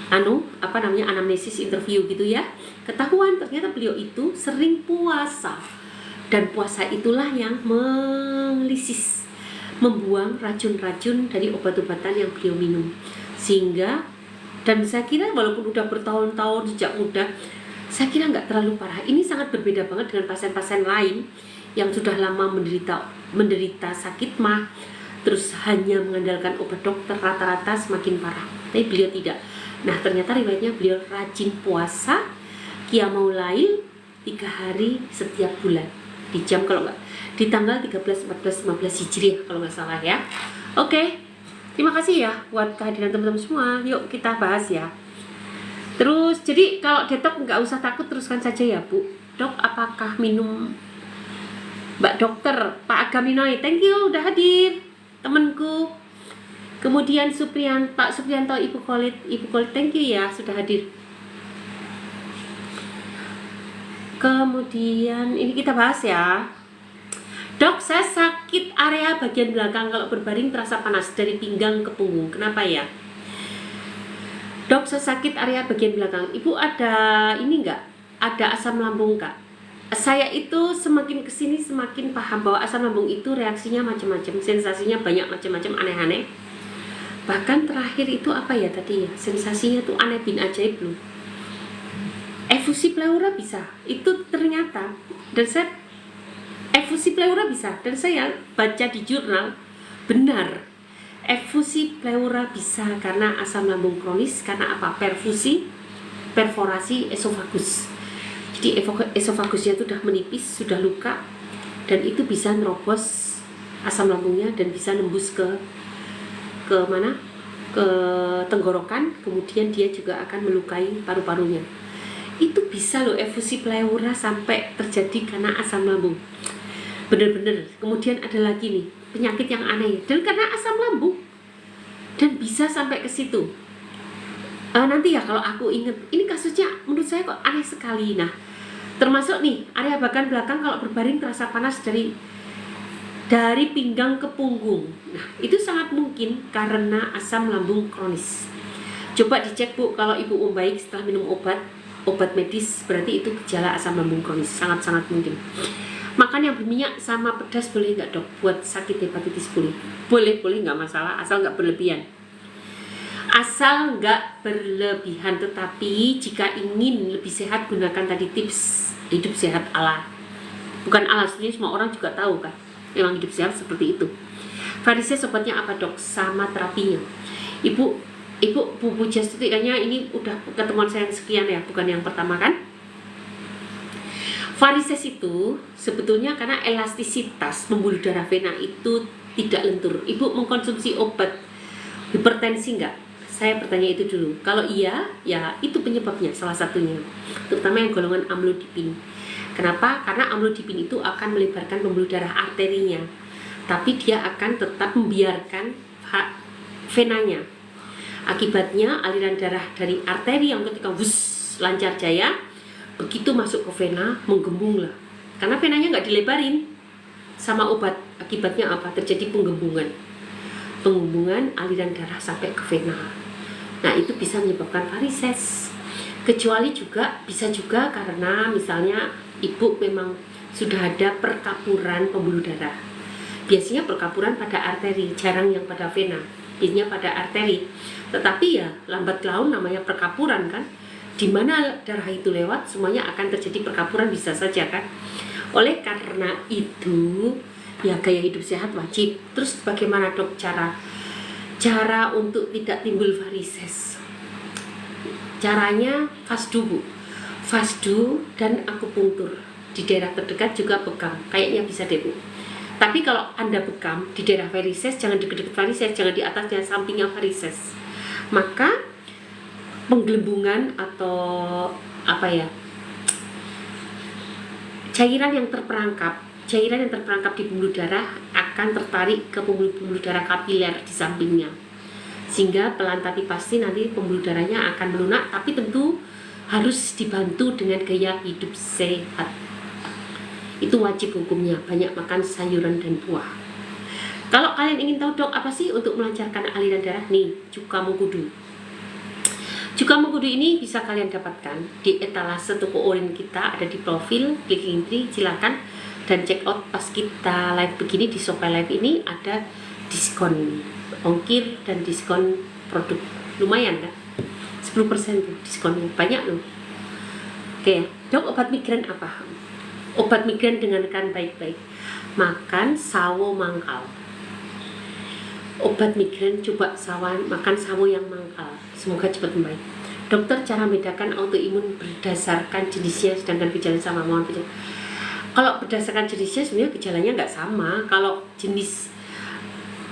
anamnesis interview gitu ya, ketahuan ternyata beliau itu sering puasa, dan puasa itulah yang melisis, membuang racun-racun dari obat-obatan yang beliau minum. Sehingga, dan saya kira walaupun udah bertahun-tahun sejak muda, saya kira nggak terlalu parah. Ini sangat berbeda banget dengan pasien-pasien lain yang sudah lama menderita sakit mah, terus hanya mengandalkan obat dokter, rata-rata semakin parah. Tapi beliau tidak. Nah, ternyata riwayatnya beliau rajin puasa qiyamul lail 3 hari setiap bulan, di jam, kalau nggak, di tanggal 13, 14, 15 Hijriah kalau nggak salah ya. Oke, terima kasih ya buat kehadiran teman-teman semua. Yuk kita bahas ya. Terus, jadi kalau detox nggak usah takut, teruskan saja ya Bu. Dok, apakah minum? Mbak Dokter, Pak Agaminoi, thank you udah hadir, temanku. Kemudian Pak Suprianto, Ibu Kolit, thank you ya sudah hadir. Kemudian ini kita bahas ya. Dok, saya sakit area bagian belakang, kalau berbaring terasa panas dari pinggang ke punggung. Kenapa ya? Dok, saya sakit area bagian belakang. Ibu ada ini enggak? Ada asam lambung enggak? Saya itu semakin kesini semakin paham bahwa asam lambung itu reaksinya macam-macam, sensasinya banyak macam-macam, aneh-aneh. Bahkan terakhir itu apa ya tadi ya, sensasinya tuh aneh bin ajaib loh. Efusi pleura bisa, itu ternyata, dan saya efusi pleura bisa, dan saya baca di jurnal benar. Efusi pleura bisa karena asam lambung kronis, karena apa? Perforasi esofagus. Jadi esofagusnya itu sudah menipis, sudah luka, dan itu bisa nerobos asam lambungnya dan bisa nembus ke mana? Ke tenggorokan, kemudian dia juga akan melukai paru-parunya. Itu bisa loh efusi pleura sampai terjadi karena asam lambung. Bener-bener. Kemudian ada lagi nih penyakit yang aneh dan karena asam lambung, dan bisa sampai ke situ. Nanti ya kalau aku inget, ini kasusnya menurut saya kok aneh sekali. Nah, termasuk nih area bagian belakang kalau berbaring terasa panas dari pinggang ke punggung. Nah, itu sangat mungkin karena asam lambung kronis. Coba dicek Bu, kalau Ibu baik setelah minum obat medis, berarti itu gejala asam lambung kronis, sangat-sangat mungkin. Makan yang berminyak sama pedas boleh nggak Dok? Buat sakit hepatitis boleh nggak masalah, asal nggak berlebihan. Tetapi jika ingin lebih sehat, gunakan tadi tips hidup sehat ala. Bukan ala, sebenarnya semua orang juga tahu kan, memang hidup sehat seperti itu. Varises obatnya apa Dok? Sama terapinya. Ibu Pujastuti, kayaknya ini udah ketemuan saya yang sekian ya, bukan yang pertama kan? Varises itu sebetulnya karena elastisitas pembuluh darah vena itu tidak lentur. Ibu mengkonsumsi obat hipertensi enggak? Saya bertanya itu dulu. Kalau iya, ya itu penyebabnya salah satunya. Terutama yang golongan amlodipin. Kenapa? Karena amlodipin itu akan melebarkan pembuluh darah arterinya, tapi dia akan tetap membiarkan venanya. Akibatnya aliran darah dari arteri yang ketika lancar jaya, begitu masuk ke vena menggembung lah. Karena venanya nggak dilebarin sama obat. Akibatnya apa? Terjadi penggembungan aliran darah sampai ke vena. Nah, itu bisa menyebabkan varises. Kecuali juga bisa juga karena misalnya ibu memang sudah ada perkapuran pembuluh darah. Biasanya perkapuran pada arteri, jarang yang pada vena. Biasanya pada arteri. Tetapi ya lambat laun namanya perkapuran kan. Di mana darah itu lewat, semuanya akan terjadi perkapuran, bisa saja kan. Oleh karena itu, ya gaya hidup sehat wajib. Terus bagaimana Dok cara untuk tidak timbul varises? Caranya fasdu Bu. Fasdu dan akupunktur. Di daerah terdekat juga bekam. Kayaknya bisa deh Bu. Tapi kalau Anda bekam di daerah varises, jangan dekat-dekat varises, jangan di atasnya, sampingnya varises. Maka penggelembungan atau apa ya, cairan yang terperangkap cairan yang terperangkap di pembuluh darah akan tertarik ke pembuluh darah kapiler di sampingnya, sehingga pelan tapi pasti nanti pembuluh darahnya akan melunak, tapi tentu harus dibantu dengan gaya hidup sehat. Itu wajib hukumnya, banyak makan sayuran dan buah. Kalau kalian ingin tahu dok apa sih untuk melancarkan aliran darah, nih cuka mengkudu. Cuka mengkudu ini bisa kalian dapatkan di etalase toko orin kita, ada di profil, klik link, silakan dan check out. Pas kita live begini di Shopee Live ini ada diskon ongkir dan diskon produk, lumayan kan, 10% tuh diskonnya, banyak loh. Oke, dok obat migrain apa? Obat migrain dengarkan baik-baik, makan sawo mangkal. Obat migrain coba makan sawo yang mangkal, semoga cepat membaik. Dokter, cara membedakan autoimun berdasarkan jenisnya sedangkan gejalanya sama, mohon penjelasan. Kalau berdasarkan jenisnya sebenarnya gejalanya nggak sama. Kalau jenis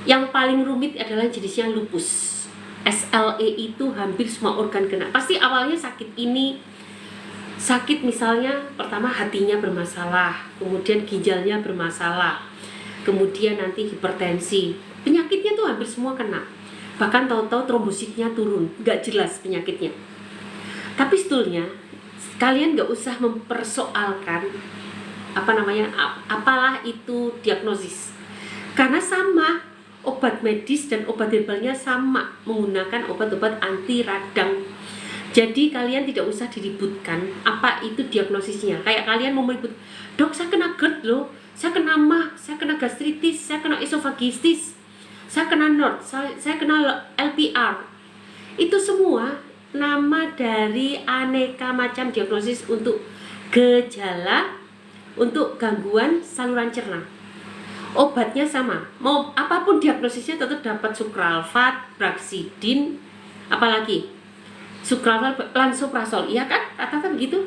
yang paling rumit adalah jenisnya lupus SLE, itu hampir semua organ kena. Pasti awalnya sakit misalnya pertama hatinya bermasalah, kemudian ginjalnya bermasalah, kemudian nanti hipertensi. Penyakitnya tuh hampir semua kena. Bahkan tahu-tahu trombositnya turun, nggak jelas penyakitnya. Tapi sebetulnya kalian nggak usah mempersoalkan apalah itu diagnosis, karena sama, obat medis dan obat herbalnya sama, menggunakan obat-obat anti radang. Jadi kalian tidak usah diributkan apa itu diagnosisnya. Kayak kalian mau meribut, dok saya kena GERD loh, saya kena MAH, saya kena gastritis, saya kena esofagitis, saya kena NORD, saya kena LPR. Itu semua nama dari aneka macam diagnosis untuk gejala, untuk gangguan saluran cerna. Obatnya sama, mau apapun diagnosisnya tetap dapat sukralfat, braxidin, apalagi sukralfat, lansoprazol, iya kan? Rata-rata begitu.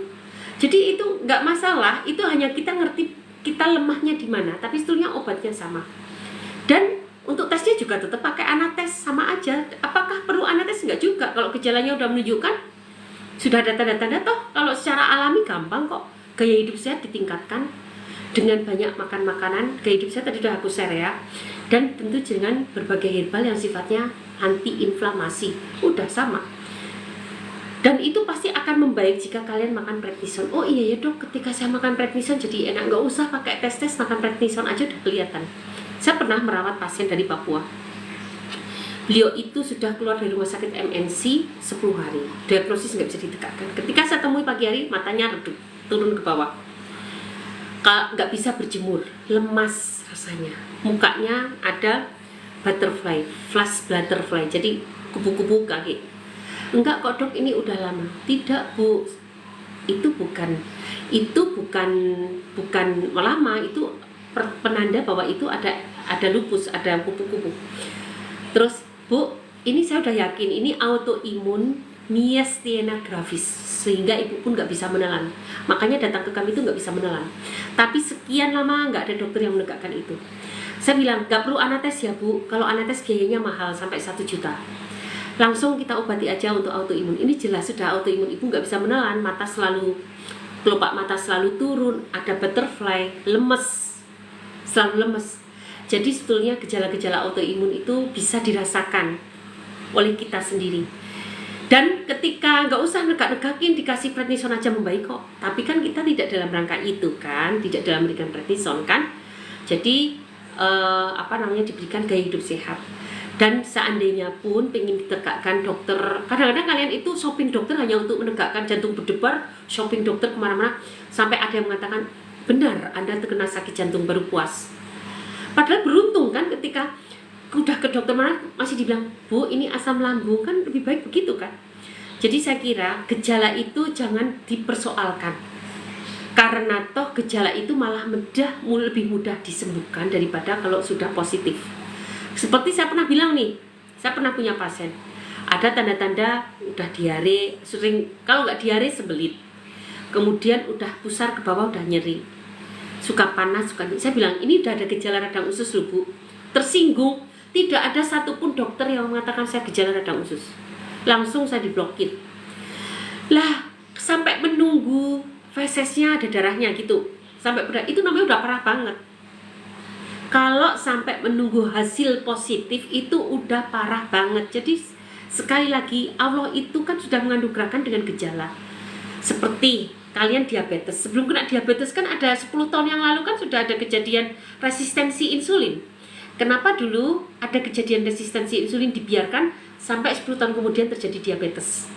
Jadi itu nggak masalah, itu hanya kita ngerti kita lemahnya di mana, tapi sebetulnya obatnya sama. Dan untuk tesnya juga tetap pakai anates, sama aja. Apakah perlu anates? Enggak juga. Kalau gejalanya udah menunjukkan, sudah ada tanda-tanda toh. Kalau secara alami gampang kok. Gaya hidup sehat ditingkatkan dengan banyak makan makanan. Gaya hidup sehat tadi udah aku share ya. Dan tentu dengan berbagai herbal yang sifatnya anti-inflamasi. Udah sama. Dan itu pasti akan membaik jika kalian makan prednison. Oh iya ya dok, ketika saya makan prednison jadi enak. Nggak usah pakai tes, makan prednison aja udah kelihatan. Saya pernah merawat pasien dari Papua. Beliau itu sudah keluar dari rumah sakit MNC 10 hari. Diagnosis nggak bisa ditegakkan. Ketika saya temui pagi hari, matanya redup, turun ke bawah. Nggak bisa berjemur, lemas rasanya. Mukanya ada butterfly, flash butterfly, jadi kupu-kupu kaki. Enggak kok dok, ini udah lama. Tidak bu, itu bukan lama, itu penanda bahwa itu ada lupus, ada kupu-kupu. Terus bu, ini saya udah yakin ini autoimun myasthenia gravis, sehingga ibu pun nggak bisa menelan. Makanya datang ke kami itu nggak bisa menelan. Tapi sekian lama nggak ada dokter yang menegakkan itu. Saya bilang nggak perlu anates ya bu, kalau anates biayanya mahal sampai 1 juta. Langsung kita obati aja untuk autoimun. Ini jelas sudah autoimun, ibu nggak bisa menelan, mata selalu, kelopak mata selalu turun, ada butterfly, selalu lemes. Jadi sebetulnya gejala-gejala autoimun itu bisa dirasakan oleh kita sendiri. Dan ketika nggak usah negak-negakin, dikasih prednison aja membaik kok. Tapi kan kita tidak dalam rangka itu kan, tidak dalam memberikan prednison kan. Jadi diberikan gaya hidup sehat. Dan seandainya pun pengen ditegakkan dokter, kadang-kadang kalian itu shopping dokter hanya untuk menegakkan jantung berdebar, shopping dokter kemana-mana, sampai ada yang mengatakan, benar Anda terkena sakit jantung baru puas. Padahal beruntung kan ketika udah ke dokter mana masih dibilang, bu ini asam lambung, kan lebih baik begitu kan. Jadi saya kira gejala itu jangan dipersoalkan, karena toh gejala itu malah lebih mudah disembuhkan daripada kalau sudah positif. Seperti saya pernah bilang nih, saya pernah punya pasien, ada tanda-tanda udah diare, sering kalau nggak diare sebelit, kemudian udah pusar ke bawah, udah nyeri, suka panas, suka. Saya bilang ini udah ada gejala radang usus loh bu. Tersinggung, tidak ada satupun dokter yang mengatakan saya gejala radang usus. Langsung saya diblokir. Lah sampai menunggu fesesnya ada darahnya gitu. sampai berat, itu namanya udah parah banget. Kalau sampai menunggu hasil positif itu udah parah banget. Jadi sekali lagi, Allah itu kan sudah menganugerahkan dengan gejala. Seperti kalian diabetes. Sebelum kena diabetes kan ada 10 tahun yang lalu kan sudah ada kejadian resistensi insulin. Kenapa dulu ada kejadian resistensi insulin dibiarkan sampai 10 tahun kemudian terjadi diabetes?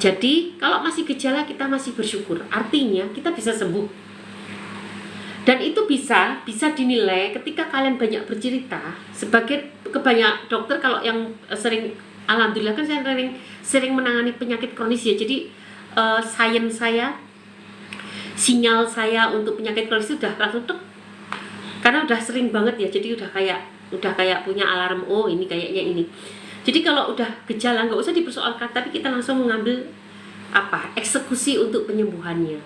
Jadi kalau masih gejala kita masih bersyukur. Artinya kita bisa sembuh. Dan itu bisa dinilai ketika kalian banyak bercerita. Sebagai kebanyak dokter kalau yang sering, alhamdulillah kan saya sering menangani penyakit kronis ya. Jadi sinyal saya untuk penyakit kronis itu udah langsung tek. Karena udah sering banget ya. Jadi udah kayak punya alarm, oh ini kayaknya ini. Jadi kalau udah gejala nggak usah dipersoalkan, tapi kita langsung mengambil eksekusi untuk penyembuhannya.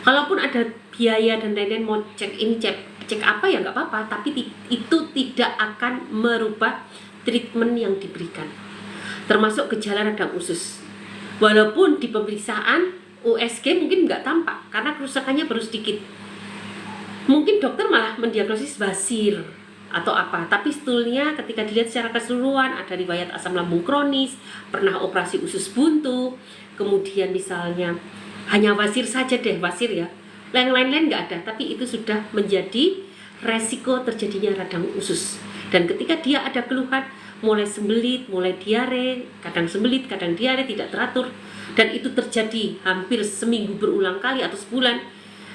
Kalaupun ada biaya dan lain-lain, mau cek ini cek apa ya nggak apa-apa, tapi itu tidak akan merubah treatment yang diberikan, termasuk gejala radang usus. Walaupun di pemeriksaan USG mungkin nggak tampak karena kerusakannya baru sedikit, mungkin dokter malah mendiagnosis basir atau apa, tapi sebetulnya ketika dilihat secara keseluruhan ada riwayat asam lambung kronis, pernah operasi usus buntu, kemudian misalnya hanya wasir saja deh, wasir ya, yang lain-lain nggak ada, tapi itu sudah menjadi resiko terjadinya radang usus. Dan ketika dia ada keluhan, mulai sembelit, mulai diare, kadang sembelit, kadang diare tidak teratur, dan itu terjadi hampir seminggu berulang kali atau sebulan,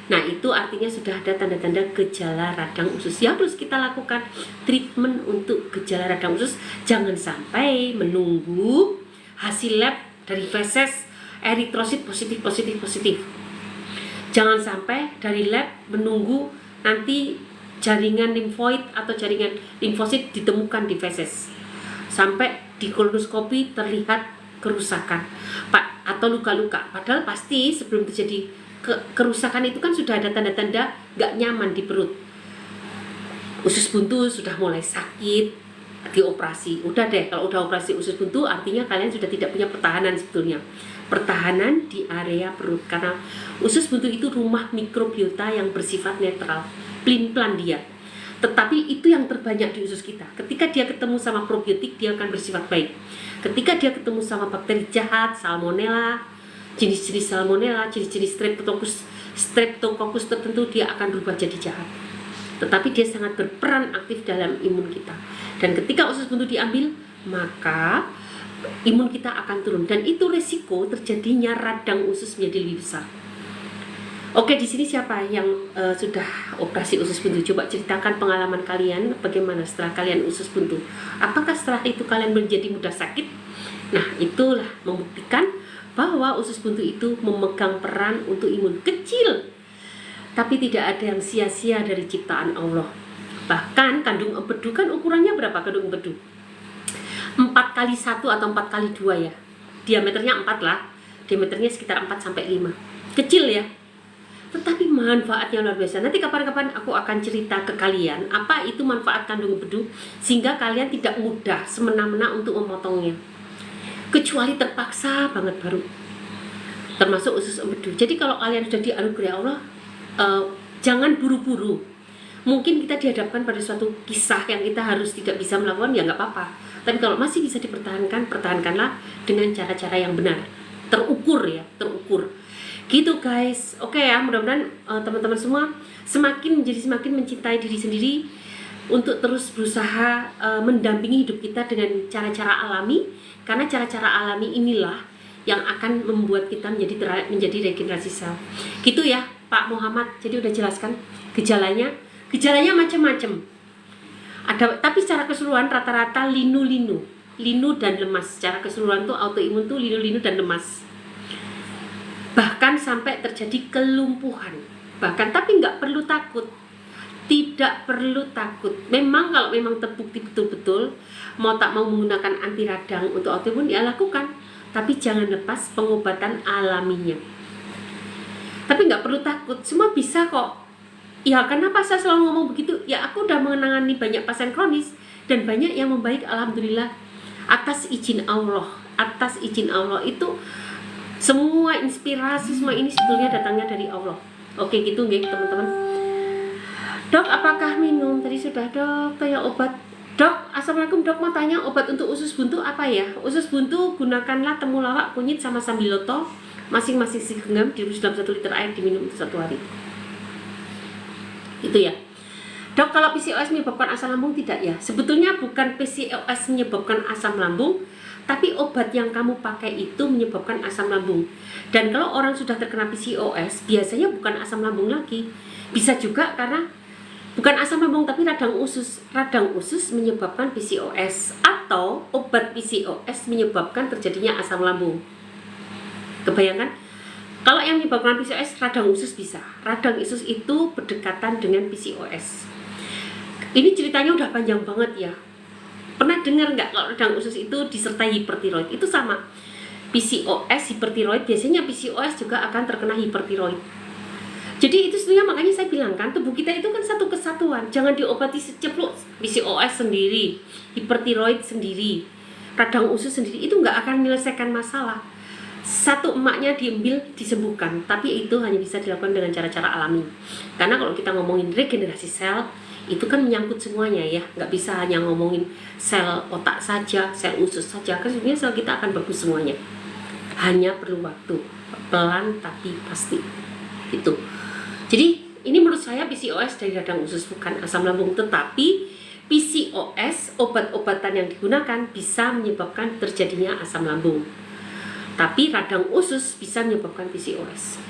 nah itu artinya sudah ada tanda-tanda gejala radang usus yang harus kita lakukan treatment untuk gejala radang usus. Jangan sampai menunggu hasil lab dari feses eritrosit positif. Jangan sampai dari lab menunggu nanti jaringan limfoid atau jaringan limfosit ditemukan di feses, sampai di kolonoskopi terlihat kerusakan atau luka-luka. Padahal pasti sebelum terjadi kerusakan itu kan sudah ada tanda-tanda gak nyaman di perut. Usus buntu sudah mulai sakit, dioperasi. Udah deh, kalau udah operasi usus buntu artinya kalian sudah tidak punya pertahanan sebetulnya. Pertahanan di area perut, karena usus buntu itu rumah mikrobiota yang bersifat netral, pelin-pelan dia. Tetapi itu yang terbanyak di usus kita. Ketika dia ketemu sama probiotik, dia akan bersifat baik. Ketika dia ketemu sama bakteri jahat, salmonella, jenis-jenis salmonella, jenis-jenis streptococcus tertentu, dia akan berubah jadi jahat. Tetapi dia sangat berperan aktif dalam imun kita. Dan ketika usus buntu diambil, maka imun kita akan turun, dan itu resiko terjadinya radang usus menjadi lebih besar. Oke, di sini siapa yang sudah operasi usus buntu? Coba ceritakan pengalaman kalian, bagaimana setelah kalian usus buntu. Apakah setelah itu kalian menjadi mudah sakit? Nah, itulah membuktikan bahwa usus buntu itu memegang peran untuk imun kecil, tapi tidak ada yang sia-sia dari ciptaan Allah. Bahkan kandung empedu kan ukurannya berapa kandung empedu? 4x1 atau 4x2 ya. Diameternya 4 lah. Diameternya sekitar 4-5. Kecil ya. Tetapi manfaatnya luar biasa. Nanti kapan-kapan aku akan cerita ke kalian apa itu manfaat kandung empedu, sehingga kalian tidak mudah semena-mena untuk memotongnya. Kecuali terpaksa banget baru. Termasuk usus empedu. Jadi kalau kalian sudah dianugerahi Allah, jangan buru-buru. Mungkin kita dihadapkan pada suatu kisah yang kita harus tidak bisa melakukan, ya nggak apa-apa. Tapi kalau masih bisa dipertahankan, pertahankanlah dengan cara-cara yang benar, terukur ya, terukur. Gitu guys. Oke ya, mudah-mudahan teman-teman semua semakin mencintai diri sendiri untuk terus berusaha mendampingi hidup kita dengan cara-cara alami, karena cara-cara alami inilah yang akan membuat kita menjadi regenerasi sel. Gitu ya Pak Muhammad. Jadi udah jelaskan gejalanya macam-macam. Ada, tapi secara keseluruhan rata-rata linu dan lemas. Secara keseluruhan tuh autoimun tuh linu dan lemas. Bahkan sampai terjadi kelumpuhan. Bahkan, tapi nggak perlu takut. Tidak perlu takut. Memang kalau memang terbukti betul-betul mau menggunakan anti radang untuk autoimun, ya lakukan. Tapi jangan lepas pengobatan alaminya. Tapi nggak perlu takut, semua bisa kok. Ya, kenapa saya selalu ngomong begitu? Ya, aku udah menangani banyak pasien kronis dan banyak yang membaik, alhamdulillah, atas izin Allah. Atas izin Allah itu semua inspirasi, semua ini sebetulnya datangnya dari Allah. Oke gitu nggih teman-teman. Dok, apakah minum? Tadi sudah dok, tanya obat. Dok, assalamualaikum dok, mau tanya obat untuk usus buntu apa ya? Usus buntu gunakanlah temulawak, kunyit sama sambiloto masing-masing segenggam direbus dalam 1 liter air, diminum untuk 1 hari. Itu ya. Dok, kalau PCOS menyebabkan asam lambung tidak ya? Sebetulnya bukan PCOS menyebabkan asam lambung, tapi obat yang kamu pakai itu menyebabkan asam lambung. Dan kalau orang sudah terkena PCOS, biasanya bukan asam lambung lagi. Bisa juga karena bukan asam lambung tapi radang usus. Radang usus menyebabkan PCOS, atau obat PCOS menyebabkan terjadinya asam lambung. Kebayangkan? Kalau yang menyebabkan PCOS radang usus bisa. Radang usus itu berdekatan dengan PCOS. Ini ceritanya udah panjang banget ya. Pernah dengar nggak kalau radang usus itu disertai hipertiroid? Itu sama. PCOS, hipertiroid, biasanya PCOS juga akan terkena hipertiroid. Jadi itu sebenarnya makanya saya bilang kan, tubuh kita itu kan satu kesatuan. Jangan diobati seceplok. PCOS sendiri, hipertiroid sendiri, radang usus sendiri, itu nggak akan menyelesaikan masalah. Satu emaknya diambil disembuhkan, tapi itu hanya bisa dilakukan dengan cara-cara alami. Karena kalau kita ngomongin regenerasi sel, itu kan menyangkut semuanya ya, nggak bisa hanya ngomongin sel otak saja, sel usus saja, kan sebenarnya sel kita akan bagus semuanya. Hanya perlu waktu, pelan tapi pasti. Gitu. Jadi ini menurut saya PCOS dari radang usus, bukan asam lambung. Tetapi PCOS, obat-obatan yang digunakan bisa menyebabkan terjadinya asam lambung. Tapi radang usus bisa menyebabkan PCOS.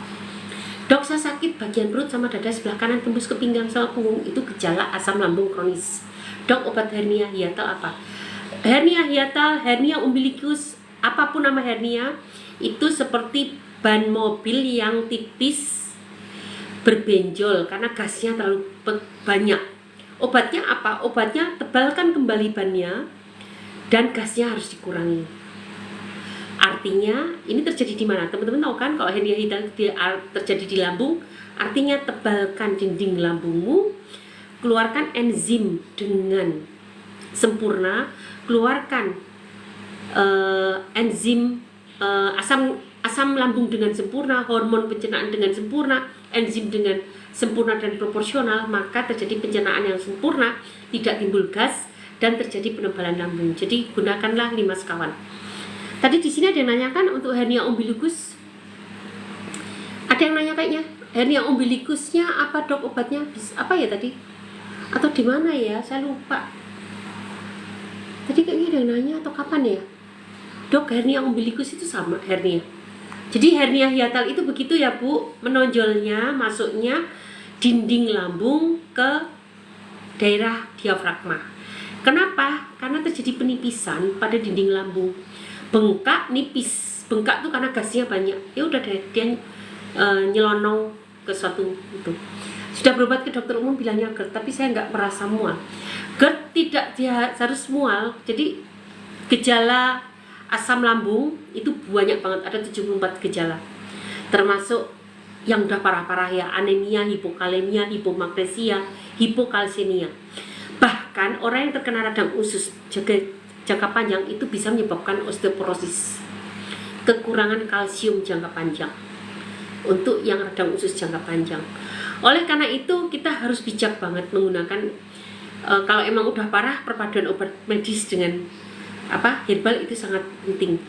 Dok, saya sakit bagian perut sama dada sebelah kanan tembus ke pinggang sama punggung, itu gejala asam lambung kronis. Dok, obat hernia hiatal apa? Hernia hiatal, hernia umbilikus, apapun nama hernia, itu seperti ban mobil yang tipis berbenjol karena gasnya terlalu banyak. Obatnya apa? Obatnya tebalkan kembali bannya dan gasnya harus dikurangi. Artinya ini terjadi di mana? Teman-teman tahu kan kalau hernia hiatal terjadi di lambung, artinya tebalkan dinding lambungmu, keluarkan enzim dengan sempurna, keluarkan enzim asam lambung dengan sempurna, hormon pencernaan dengan sempurna, enzim dengan sempurna dan proporsional, maka terjadi pencernaan yang sempurna, tidak timbul gas, dan terjadi penebalan lambung. Jadi gunakanlah 5 sekawan. Tadi di sini ada yang nanyakan untuk hernia umbilikus. Ada yang nanya kayaknya, hernia umbilikusnya apa dok obatnya? Apa ya tadi? Atau di mana ya? Saya lupa. Tadi kayaknya ada yang nanya atau kapan ya? Dok, hernia umbilikus itu sama hernia. Jadi hernia hiatal itu begitu ya Bu, menonjolnya, masuknya dinding lambung ke daerah diafragma. Kenapa? Karena terjadi penipisan pada dinding lambung. Bengkak nipis. Bengkak tuh karena gasnya banyak. Ya udah deh, dia nyelonong ke suatu itu. Sudah berobat ke dokter umum bilangnya GERD, tapi saya nggak merasa mual. GERD tidak dia harus mual. Jadi gejala asam lambung itu banyak banget, ada 74 gejala. Termasuk yang udah parah-parah ya, anemia, hipokalemia, hipomagnesia, hipokalsemia. Bahkan orang yang terkena radang usus jangka panjang itu bisa menyebabkan osteoporosis, kekurangan kalsium jangka panjang untuk yang radang usus jangka panjang. Oleh karena itu kita harus bijak banget menggunakan kalau emang udah parah, perpaduan obat medis dengan herbal itu sangat penting.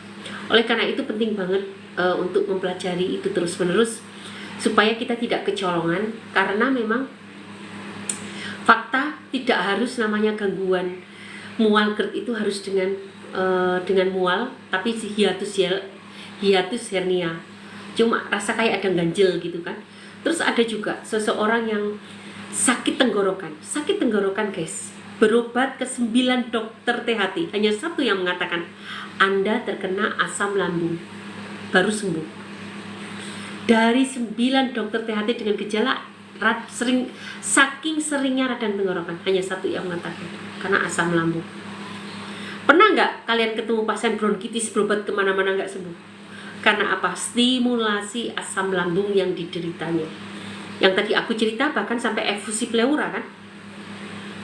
Oleh karena itu penting banget untuk mempelajari itu terus-menerus supaya kita tidak kecolongan, karena memang fakta tidak harus namanya gangguan mual GERD itu harus dengan mual, tapi hiatus hernia cuma rasa kayak ada ganjel gitu kan. Terus ada juga seseorang yang sakit tenggorokan guys, berobat ke 9 dokter THT, hanya satu yang mengatakan Anda terkena asam lambung, baru sembuh. Dari 9 dokter THT dengan gejala saking seringnya radang tenggorokan, hanya satu yang mengatakan karena asam lambung. Pernah nggak kalian ketemu pasien bronkitis berobat kemana-mana nggak sembuh? Karena apa? Stimulasi asam lambung yang dideritanya. Yang tadi aku cerita bahkan sampai efusi pleura kan.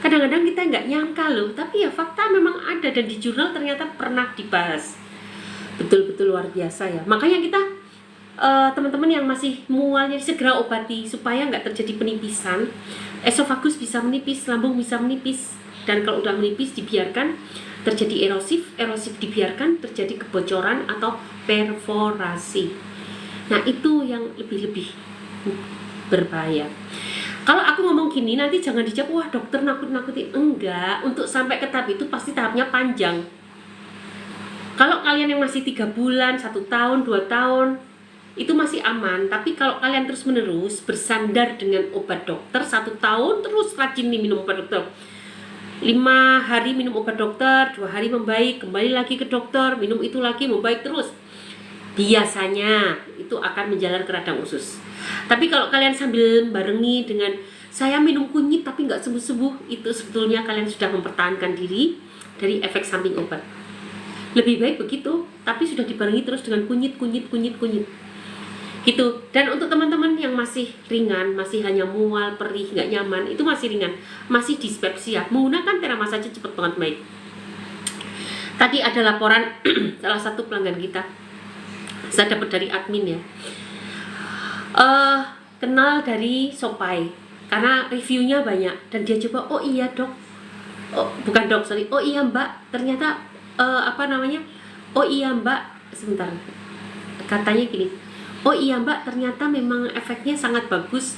Kadang-kadang kita nggak nyangka loh, tapi ya fakta memang ada dan di jurnal ternyata pernah dibahas. Betul-betul luar biasa ya. Makanya kita teman-teman yang masih mualnya segera obati supaya nggak terjadi penipisan. Esofagus bisa menipis, lambung bisa menipis, dan kalau udah menipis dibiarkan terjadi erosif dibiarkan terjadi kebocoran atau perforasi. Nah itu yang lebih berbahaya. Kalau aku ngomong gini nanti jangan dijawab, wah dokter nakut-nakuti. Enggak, untuk sampai ke tahap itu pasti tahapnya panjang. Kalau kalian yang masih 3 bulan, 1 tahun, 2 tahun itu masih aman. Tapi kalau kalian terus menerus bersandar dengan obat dokter 1 tahun terus rajin nih minum obat dokter, 5 hari minum obat dokter, 2 hari membaik, kembali lagi ke dokter, minum itu lagi, membaik terus, biasanya itu akan menjalar ke radang usus. Tapi kalau kalian sambil barengi dengan saya minum kunyit tapi nggak sembuh-sembuh, itu sebetulnya kalian sudah mempertahankan diri dari efek samping obat. Lebih baik begitu, tapi sudah dibarengi terus dengan kunyit gitu. Dan untuk teman-teman yang masih ringan, masih hanya mual, perih, nggak nyaman, itu masih ringan, masih dispepsia, menggunakan Therama saja cepat banget baik. Tadi ada laporan salah satu pelanggan kita, saya dapat dari admin ya, kenal dari Sopai karena reviewnya banyak, dan dia coba, oh iya dok, oh iya mbak, ternyata oh iya mbak, sebentar, katanya gini, oh iya mbak, ternyata memang efeknya sangat bagus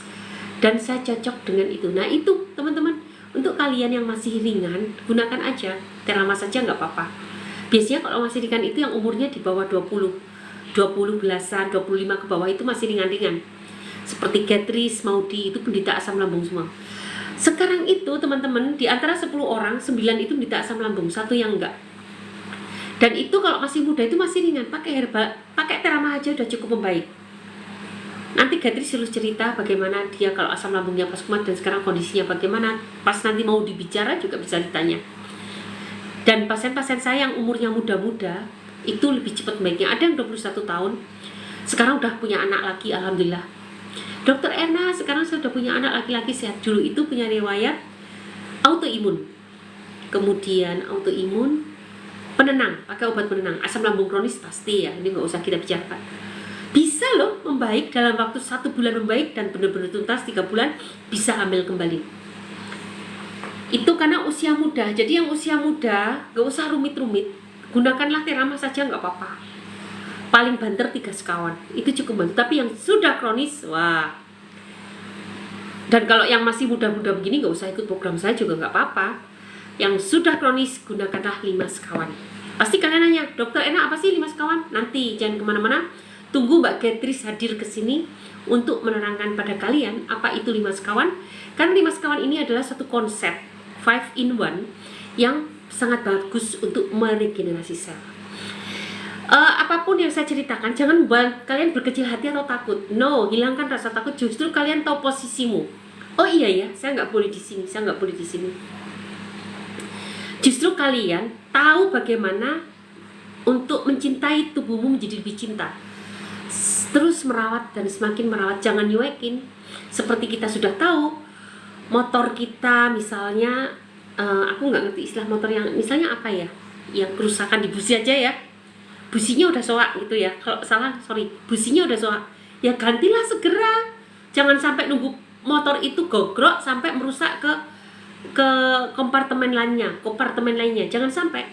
dan saya cocok dengan itu. Nah itu teman-teman, untuk kalian yang masih ringan, gunakan aja Therama saja, nggak apa-apa. Biasanya kalau masih ringan itu yang umurnya di bawah 20 belasan, 25 ke bawah itu masih ringan-ringan, seperti Gatris, Maudi, itu penderita asam lambung semua. Sekarang itu teman-teman, di antara 10 orang 9 itu menderita asam lambung, 1 yang enggak. Dan itu kalau masih muda itu masih ringan, pakai Therama aja udah cukup membaik. Nanti Gatris harus cerita bagaimana dia kalau asam lambungnya pas kumat dan sekarang kondisinya bagaimana. Pas nanti mau dibicara juga bisa ditanya. Dan pasien-pasien saya yang umurnya muda-muda itu lebih cepat baiknya. Ada yang 21 tahun sekarang udah punya anak lagi, alhamdulillah. Dokter Erna, sekarang saya udah punya anak laki-laki sehat. Dulu itu punya riwayat autoimun, kemudian autoimun, penenang, pakai obat penenang, asam lambung kronis pasti ya, ini nggak usah kita bicarakan. Bisa loh membaik dalam waktu 1 bulan membaik dan benar-benar tuntas 3 bulan bisa hamil kembali. Itu karena usia muda. Jadi yang usia muda nggak usah rumit-rumit, gunakanlah Therama saja nggak apa-apa. Paling banter 3 sekawan itu cukup bantu. Tapi yang sudah kronis, wah. Dan kalau yang masih muda-muda begini nggak usah ikut program saya juga nggak apa-apa. Yang sudah kronis gunakanlah 5 sekawan. Pasti kalian nanya, dokter enak apa sih 5 sekawan? Nanti jangan kemana-mana, tunggu Mbak Gatris hadir ke sini untuk menerangkan pada kalian apa itu 5 sekawan. Karena 5 sekawan ini adalah satu konsep 5 in 1 yang sangat bagus untuk meregenerasi sel. Apapun yang saya ceritakan, jangan buat kalian berkecil hati atau takut. No, hilangkan rasa takut. Justru kalian tahu posisimu. Oh iya ya, saya nggak boleh di sini, saya nggak boleh di sini. Justru kalian tahu bagaimana untuk mencintai tubuhmu menjadi lebih cinta. Terus merawat dan semakin merawat, jangan nyuekin. Seperti kita sudah tahu, motor kita misalnya, aku nggak ngerti istilah motor yang misalnya apa ya, yang kerusakan di busi aja ya, businya udah soak gitu ya, kalau salah sorry, businya udah soak, ya gantilah segera. Jangan sampai nunggu motor itu gogrok sampai merusak ke kompartemen lainnya, jangan sampai.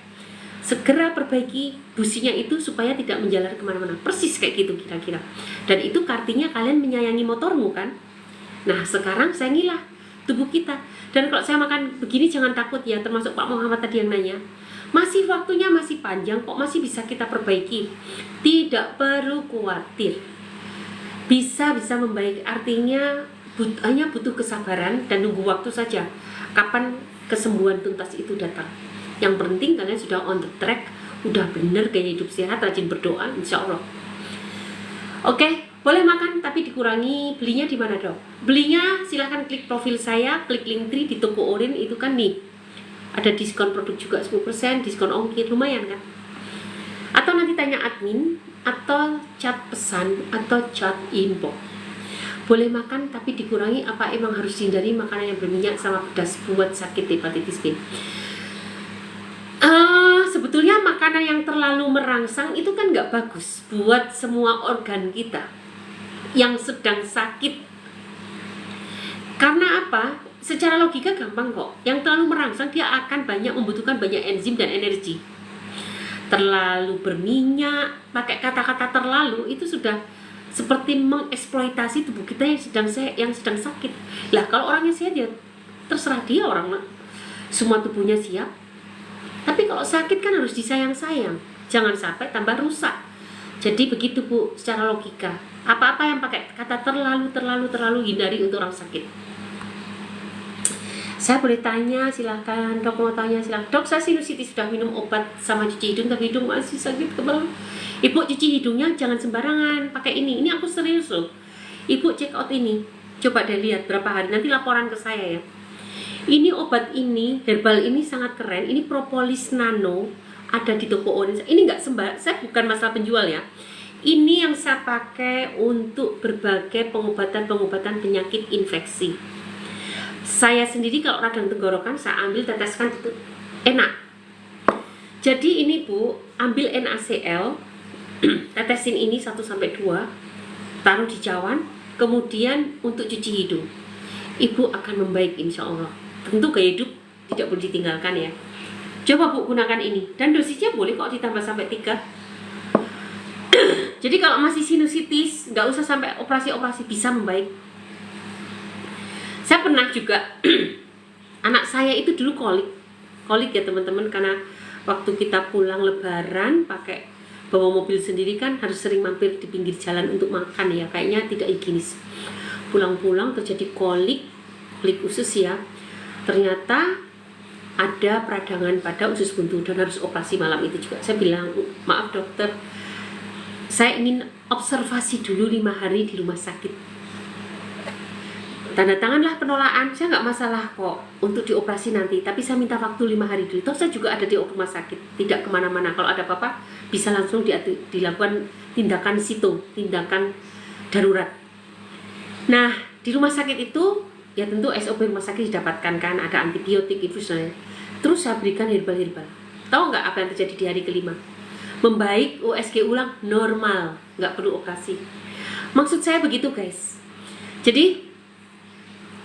Segera perbaiki businya itu supaya tidak menjalar kemana-mana, persis kayak gitu kira-kira. Dan itu artinya kalian menyayangi motormu kan. Nah sekarang sayangilah tubuh kita. Dan kalau saya makan begini jangan takut ya, termasuk Pak Muhammad tadi yang nanya, masih waktunya masih panjang kok, masih bisa kita perbaiki, tidak perlu khawatir, bisa membaik. Artinya hanya butuh kesabaran dan nunggu waktu saja kapan kesembuhan tuntas itu datang. Yang penting kalian sudah on the track, udah bener gaya hidup sehat, rajin berdoa, insya Allah. Oke, boleh makan tapi dikurangi. Belinya di mana dok? Belinya silahkan klik profil saya, klik link tree di toko Orin itu kan nih, ada diskon produk juga 10%, diskon ongkir, lumayan kan? Atau nanti tanya admin, atau chat pesan, atau chat inbox. Boleh makan tapi dikurangi. Apa emang harus dihindari makanan yang berminyak sama pedas buat sakit hepatitis B? Sebetulnya makan makanan yang terlalu merangsang itu kan nggak bagus buat semua organ kita yang sedang sakit. Karena apa? Secara logika gampang kok. Yang terlalu merangsang dia akan membutuhkan banyak enzim dan energi. Terlalu berminyak, pakai kata-kata terlalu itu sudah seperti mengeksploitasi tubuh kita yang sedang sakit. Lah kalau orangnya sehat ya terserah dia, orang semua tubuhnya siap. Tapi kalau sakit kan harus disayang-sayang, jangan sampai tambah rusak. Jadi begitu Bu, secara logika. Apa-apa yang pakai kata terlalu hindari untuk orang sakit. Saya boleh tanya, silahkan. Dok mau tanya, silahkan. Dok, saya sinusitis sudah minum obat sama cuci hidung, tapi hidung masih sakit kebal. Ibu cuci hidungnya jangan sembarangan, pakai ini. Ini aku serius loh. Ibu check out ini. Coba deh lihat berapa hari, nanti laporan ke saya ya. Ini obat ini, herbal ini sangat keren. Ini propolis nano, ada di toko orange. Ini nggak sembarang, saya bukan masalah penjual ya. Ini yang saya pakai untuk berbagai pengobatan penyakit infeksi. Saya sendiri kalau radang tenggorokan saya ambil teteskan itu enak. Jadi ini Bu, ambil NaCl, tetesin ini 1-2, taruh di cawan, kemudian untuk cuci hidung. Ibu akan membaik insya Allah. Tentu gaya hidup tidak boleh ditinggalkan ya. Coba Bu gunakan ini, dan dosisnya boleh kok ditambah sampai 3. Jadi kalau masih sinusitis, nggak usah sampai operasi-operasi, bisa membaik. Saya pernah juga anak saya itu dulu kolik ya teman-teman, karena waktu kita pulang lebaran pakai bawa mobil sendiri kan harus sering mampir di pinggir jalan untuk makan ya, kayaknya tidak higienis. Pulang-pulang terjadi kolik usus ya, ternyata ada peradangan pada usus buntu dan harus operasi malam itu juga. Saya bilang, maaf dokter, saya ingin observasi dulu 5 hari di rumah sakit. Tanda tanganlah penolakan, saya nggak masalah kok untuk dioperasi nanti, tapi saya minta waktu 5 hari dulu. Toh saya juga ada di rumah sakit, tidak kemana-mana. Kalau ada apa-apa bisa langsung dilakukan tindakan tindakan darurat. Nah di rumah sakit itu ya tentu SOP rumah sakit didapatkan kan, ada antibiotik infusnya. Terus saya berikan herbal. Tahu nggak apa yang terjadi di hari kelima? Membaik, USG ulang, normal, nggak perlu operasi. Maksud saya begitu guys. Jadi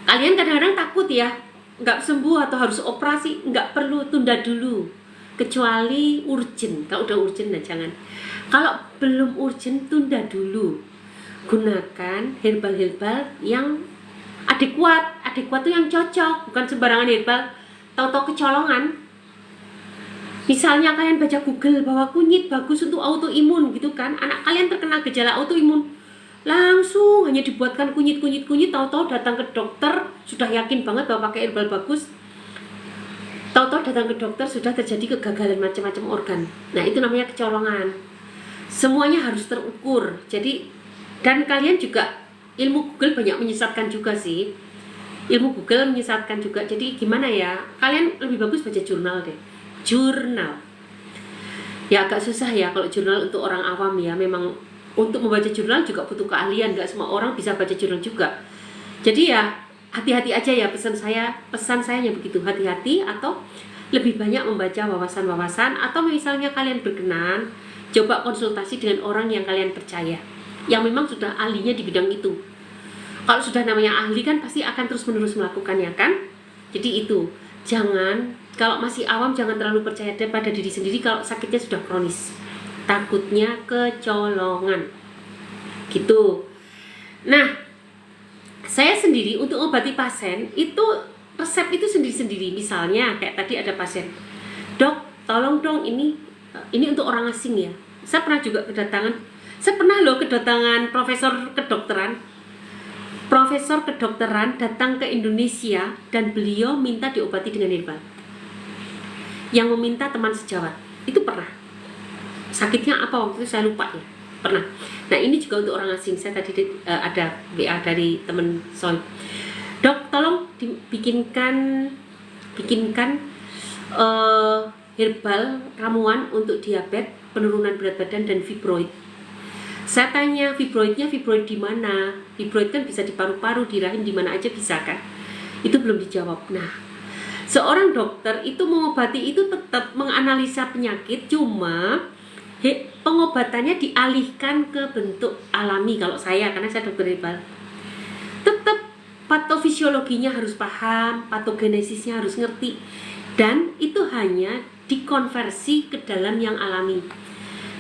kalian kadang-kadang takut ya, nggak sembuh atau harus operasi, nggak perlu, tunda dulu. Kecuali urgent, kalau udah urgent nah jangan. Kalau belum urgent, tunda dulu. Gunakan herbal yang adekuat tuh yang cocok, bukan sembarangan herbal, tahu-tahu kecolongan. Misalnya kalian baca Google bahwa kunyit bagus untuk autoimun gitu kan, anak kalian terkena gejala autoimun, langsung hanya dibuatkan kunyit, tahu-tahu datang ke dokter sudah yakin banget bahwa pakai herbal bagus, tahu-tahu datang ke dokter sudah terjadi kegagalan macam-macam organ. Nah itu namanya kecolongan. Semuanya harus terukur. Jadi dan kalian juga, ilmu Google banyak menyesatkan juga sih. Ilmu Google menyesatkan juga. Jadi gimana ya, kalian lebih bagus baca jurnal deh. Jurnal ya agak susah ya kalau jurnal untuk orang awam ya. Memang untuk membaca jurnal juga butuh keahlian, gak semua orang bisa baca jurnal juga. Jadi ya hati-hati aja ya, pesan saya hanya begitu, hati-hati atau lebih banyak membaca wawasan-wawasan. Atau misalnya kalian berkenan, coba konsultasi dengan orang yang kalian percaya, yang memang sudah ahlinya di bidang itu. Kalau sudah namanya ahli kan pasti akan terus-menerus melakukannya kan. Jadi itu, jangan, kalau masih awam jangan terlalu percaya pada diri sendiri kalau sakitnya sudah kronis. Takutnya kecolongan gitu. Nah saya sendiri untuk obati pasien itu resep itu sendiri-sendiri. Misalnya kayak tadi ada pasien, dok tolong dong ini untuk orang asing ya. Saya pernah kedatangan profesor kedokteran datang ke Indonesia dan beliau minta diobati dengan herbal. Yang meminta teman sejawat itu pernah. Sakitnya apa waktu itu saya lupa ya, pernah. Nah ini juga untuk orang asing. Saya tadi ada WA dari teman Soy, dok tolong dibikinkan herbal ramuan untuk diabetes, penurunan berat badan dan fibroid. Saya tanya fibroid di mana? Fibroid kan bisa di paru-paru, di rahim, di mana aja bisa kan? Itu belum dijawab. Nah Seorang dokter itu mengobati itu tetap menganalisa penyakit, cuma pengobatannya dialihkan ke bentuk alami. Kalau saya, karena saya dokter herbal, tetap patofisiologinya harus paham, patogenesisnya harus ngerti, dan itu hanya dikonversi ke dalam yang alami.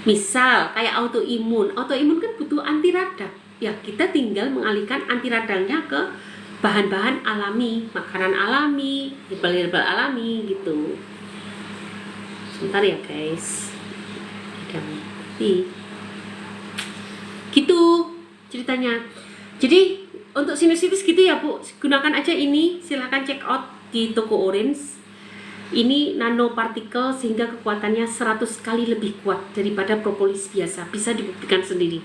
Misal kayak autoimun kan butuh anti radang. Ya, kita tinggal mengalihkan anti radangnya ke bahan-bahan alami, makanan alami, herbal alami gitu. Sebentar ya guys, gitu ceritanya. Jadi untuk sinusitis gitu ya Bu, gunakan aja ini, silahkan check out di toko Orange. Ini nanopartikel sehingga kekuatannya 100 kali lebih kuat daripada propolis biasa, bisa dibuktikan sendiri.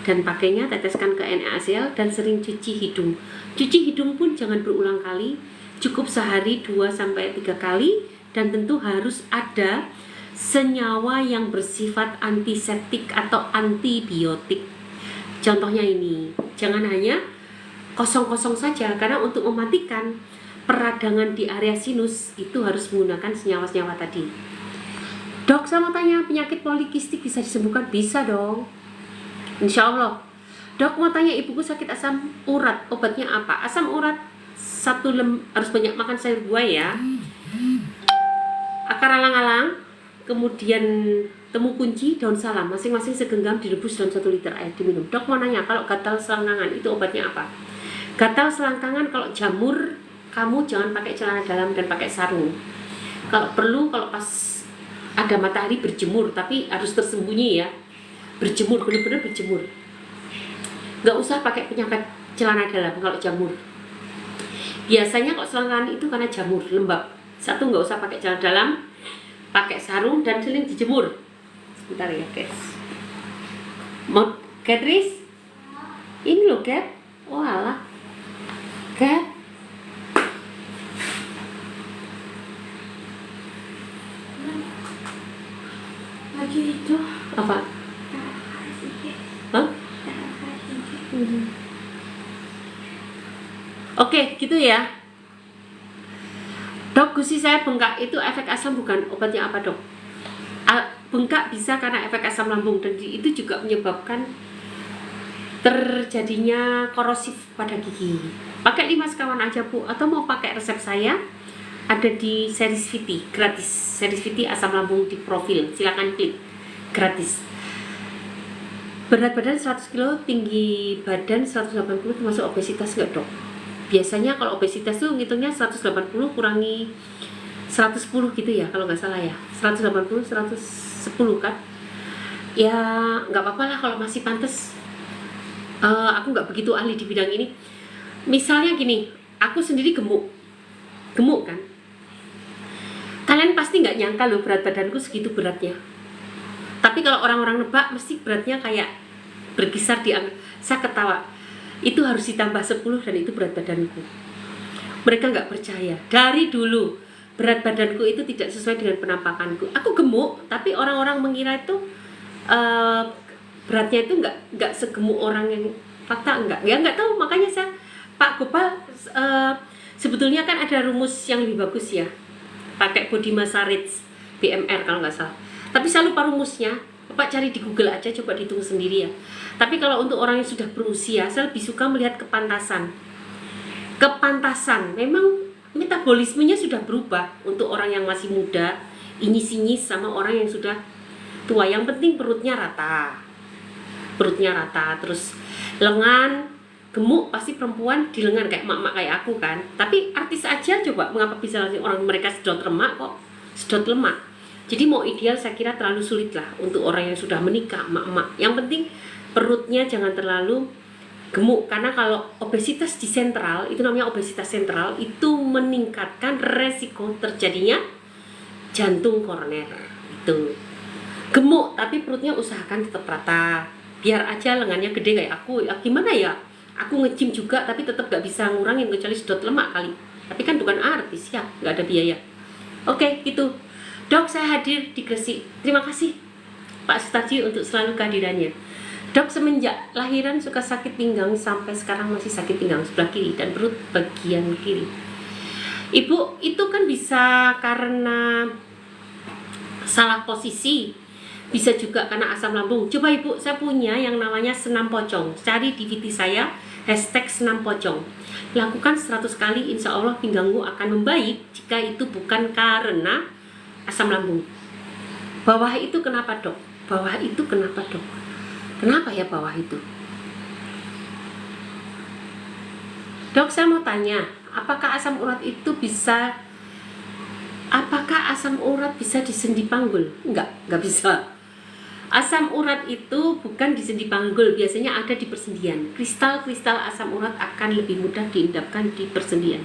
Dan pakainya teteskan ke NaCl dan sering cuci hidung. Cuci hidung pun jangan berulang kali, cukup sehari 2-3 kali, dan tentu harus ada senyawa yang bersifat antiseptik atau antibiotik. Contohnya ini, jangan hanya kosong-kosong saja, karena untuk mematikan peradangan di area sinus itu harus menggunakan senyawa-senyawa tadi. Dok, saya mau tanya, penyakit polikistik bisa disembuhkan? Bisa dong, insya Allah. Dok, mau tanya, ibuku sakit asam urat, obatnya apa? Asam urat harus banyak makan sayur buah ya, akar alang-alang, kemudian temu kunci, daun salam, masing-masing segenggam direbus dalam 1 liter air diminum. Dok, mau nanya, kalau gatal selangkangan itu obatnya apa? Gatal selangkangan kalau jamur, kamu jangan pakai celana dalam dan pakai sarung. Kalau perlu, kalau pas ada matahari berjemur, tapi harus tersembunyi ya, berjemur, benar-benar berjemur. Nggak usah pakai penyangga celana dalam kalau jamur. Biasanya kalau selangkangan itu karena jamur lembab. Satu, nggak usah pakai celana dalam, pakai sarung dan sering dijemur. Sebentar ya guys. Mau Catris? Ini loh Cat. Oh alah Cat. Lagi itu Apa? Hah? Oke, gitu ya. Dok, gusi saya bengkak, itu efek asam bukan? Obatnya apa dok? Bengkak bisa karena efek asam lambung, dan itu juga menyebabkan terjadinya korosif pada gigi. Pakai 5 sekawan aja Bu, atau mau pakai resep saya, ada di Series VT, gratis. Series VT asam lambung di profil, silakan klik, gratis. Berat badan 100 kg, tinggi badan 180, termasuk obesitas nggak dok? Biasanya kalau obesitas tuh ngitungnya 180 kurangi 110 gitu ya, kalau nggak salah ya, 180 110 kan ya, nggak apa-apa lah kalau masih pantas. Aku nggak begitu ahli di bidang ini. Misalnya gini, aku sendiri gemuk kan, kalian pasti nggak nyangka loh berat badanku segitu beratnya. Tapi kalau orang-orang nebak mesti beratnya kayak berkisar di angka, saya ketawa, itu harus ditambah 10 dan itu berat badanku. Mereka nggak percaya. Dari dulu berat badanku itu tidak sesuai dengan penampakanku. Aku gemuk, tapi orang-orang mengira itu beratnya itu nggak segemuk orang yang fakta enggak. Ya nggak tahu, makanya saya Pak Gopal sebetulnya kan ada rumus yang lebih bagus ya. Pakai body mass rate BMR kalau nggak salah. Tapi saya lupa rumusnya. Bapak cari di Google aja, coba dihitung sendiri ya. Tapi kalau untuk orang yang sudah berusia, saya lebih suka melihat kepantasan. Kepantasan, memang metabolismenya sudah berubah untuk orang yang masih muda, inyis-inyis, sama orang yang sudah tua. Yang penting perutnya rata, terus lengan, gemuk pasti perempuan di lengan kayak mak-mak kayak aku kan. Tapi artis aja coba, mengapa bisa orang mereka sedot lemak kok sedot lemak. Jadi mau ideal saya kira terlalu sulit lah untuk orang yang sudah menikah, mak-mak. Yang penting perutnya jangan terlalu gemuk, karena kalau obesitas di sentral, itu namanya obesitas sentral, itu meningkatkan resiko terjadinya jantung koroner. Itu gemuk tapi perutnya usahakan tetap rata, biar aja lengannya gede kayak aku. Ya, gimana ya, aku nge-gym juga tapi tetap gak bisa ngurangin kecuali sedot lemak kali. Tapi kan bukan artis ya, gak ada biaya. Oke, gitu. Dok, saya hadir di Gresik. Terima kasih Pak Sutarji untuk selalu kehadirannya. Dok, semenjak lahiran suka sakit pinggang, sampai sekarang masih sakit pinggang sebelah kiri dan perut bagian kiri. Ibu, itu kan bisa karena salah posisi, bisa juga karena asam lambung. Coba Ibu, saya punya yang namanya senam pocong. Cari di VT saya #senam pocong. Lakukan 100 kali, insya Allah pinggangmu akan membaik jika itu bukan karena asam lambung. Bawah itu kenapa, Dok? Bawah itu kenapa, Dok? Kenapa ya bawah itu? Dok, saya mau tanya, apakah asam urat bisa di sendi panggul? Enggak bisa. Asam urat itu bukan di sendi panggul, biasanya ada di persendian. Kristal-kristal asam urat akan lebih mudah diendapkan di persendian.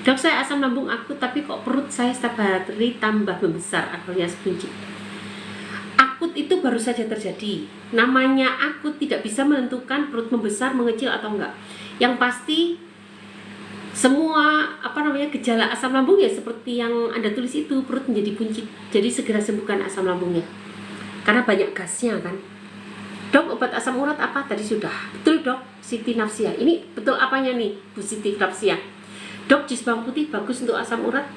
Dok, saya asam lambung akut tapi kok perut saya setiap hari tambah membesar alias buncit. Akut itu baru saja terjadi. Namanya akut tidak bisa menentukan perut membesar, mengecil atau enggak. Yang pasti semua gejala asam lambung ya seperti yang Anda tulis itu, perut menjadi buncit. Jadi segera sembuhkan asam lambungnya. Karena banyak gasnya kan. Dok, obat asam urat apa? Tadi sudah. Betul, Dok. Siti Nafsia. Ini betul apanya nih, Bu Siti Nafsia? Dok, jus bawang putih bagus untuk asam urat.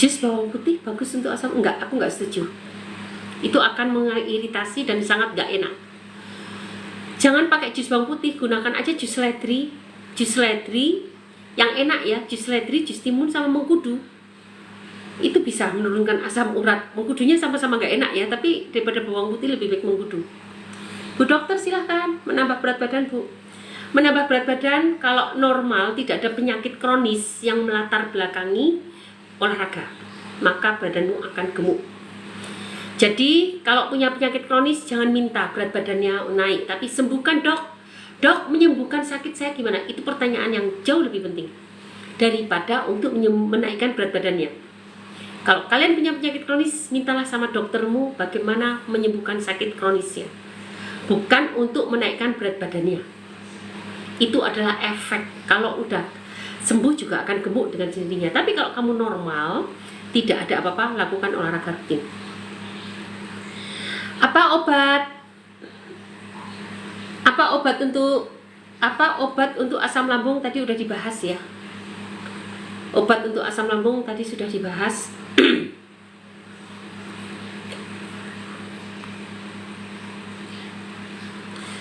Jus bawang putih bagus untuk asam? Enggak, aku enggak setuju. Itu akan mengiritasi dan sangat gak enak. Jangan pakai jus bawang putih, gunakan aja jus seledri. Jus seledri yang enak ya, jus seledri, jus timun sama mengkudu. Itu bisa menurunkan asam urat. Mengkudunya sama-sama gak enak ya, tapi daripada bawang putih lebih baik mengkudu. Bu dokter, silahkan menambah berat badan, Bu. Menambah berat badan kalau normal, tidak ada penyakit kronis yang melatar belakangi olahraga, maka badanmu akan gemuk. Jadi kalau punya penyakit kronis jangan minta berat badannya naik, tapi sembuhkan, Dok. Dok, menyembuhkan sakit saya gimana? Itu pertanyaan yang jauh lebih penting daripada untuk menaikkan berat badannya. Kalau kalian punya penyakit kronis, mintalah sama doktermu bagaimana menyembuhkan sakit kronisnya, bukan untuk menaikkan berat badannya. Itu adalah efek. Kalau udah sembuh juga akan gemuk dengan sendirinya. Tapi kalau kamu normal, tidak ada apa-apa, lakukan olahraga rutin. Apa obat untuk asam lambung tadi udah dibahas ya. Obat untuk asam lambung tadi sudah dibahas.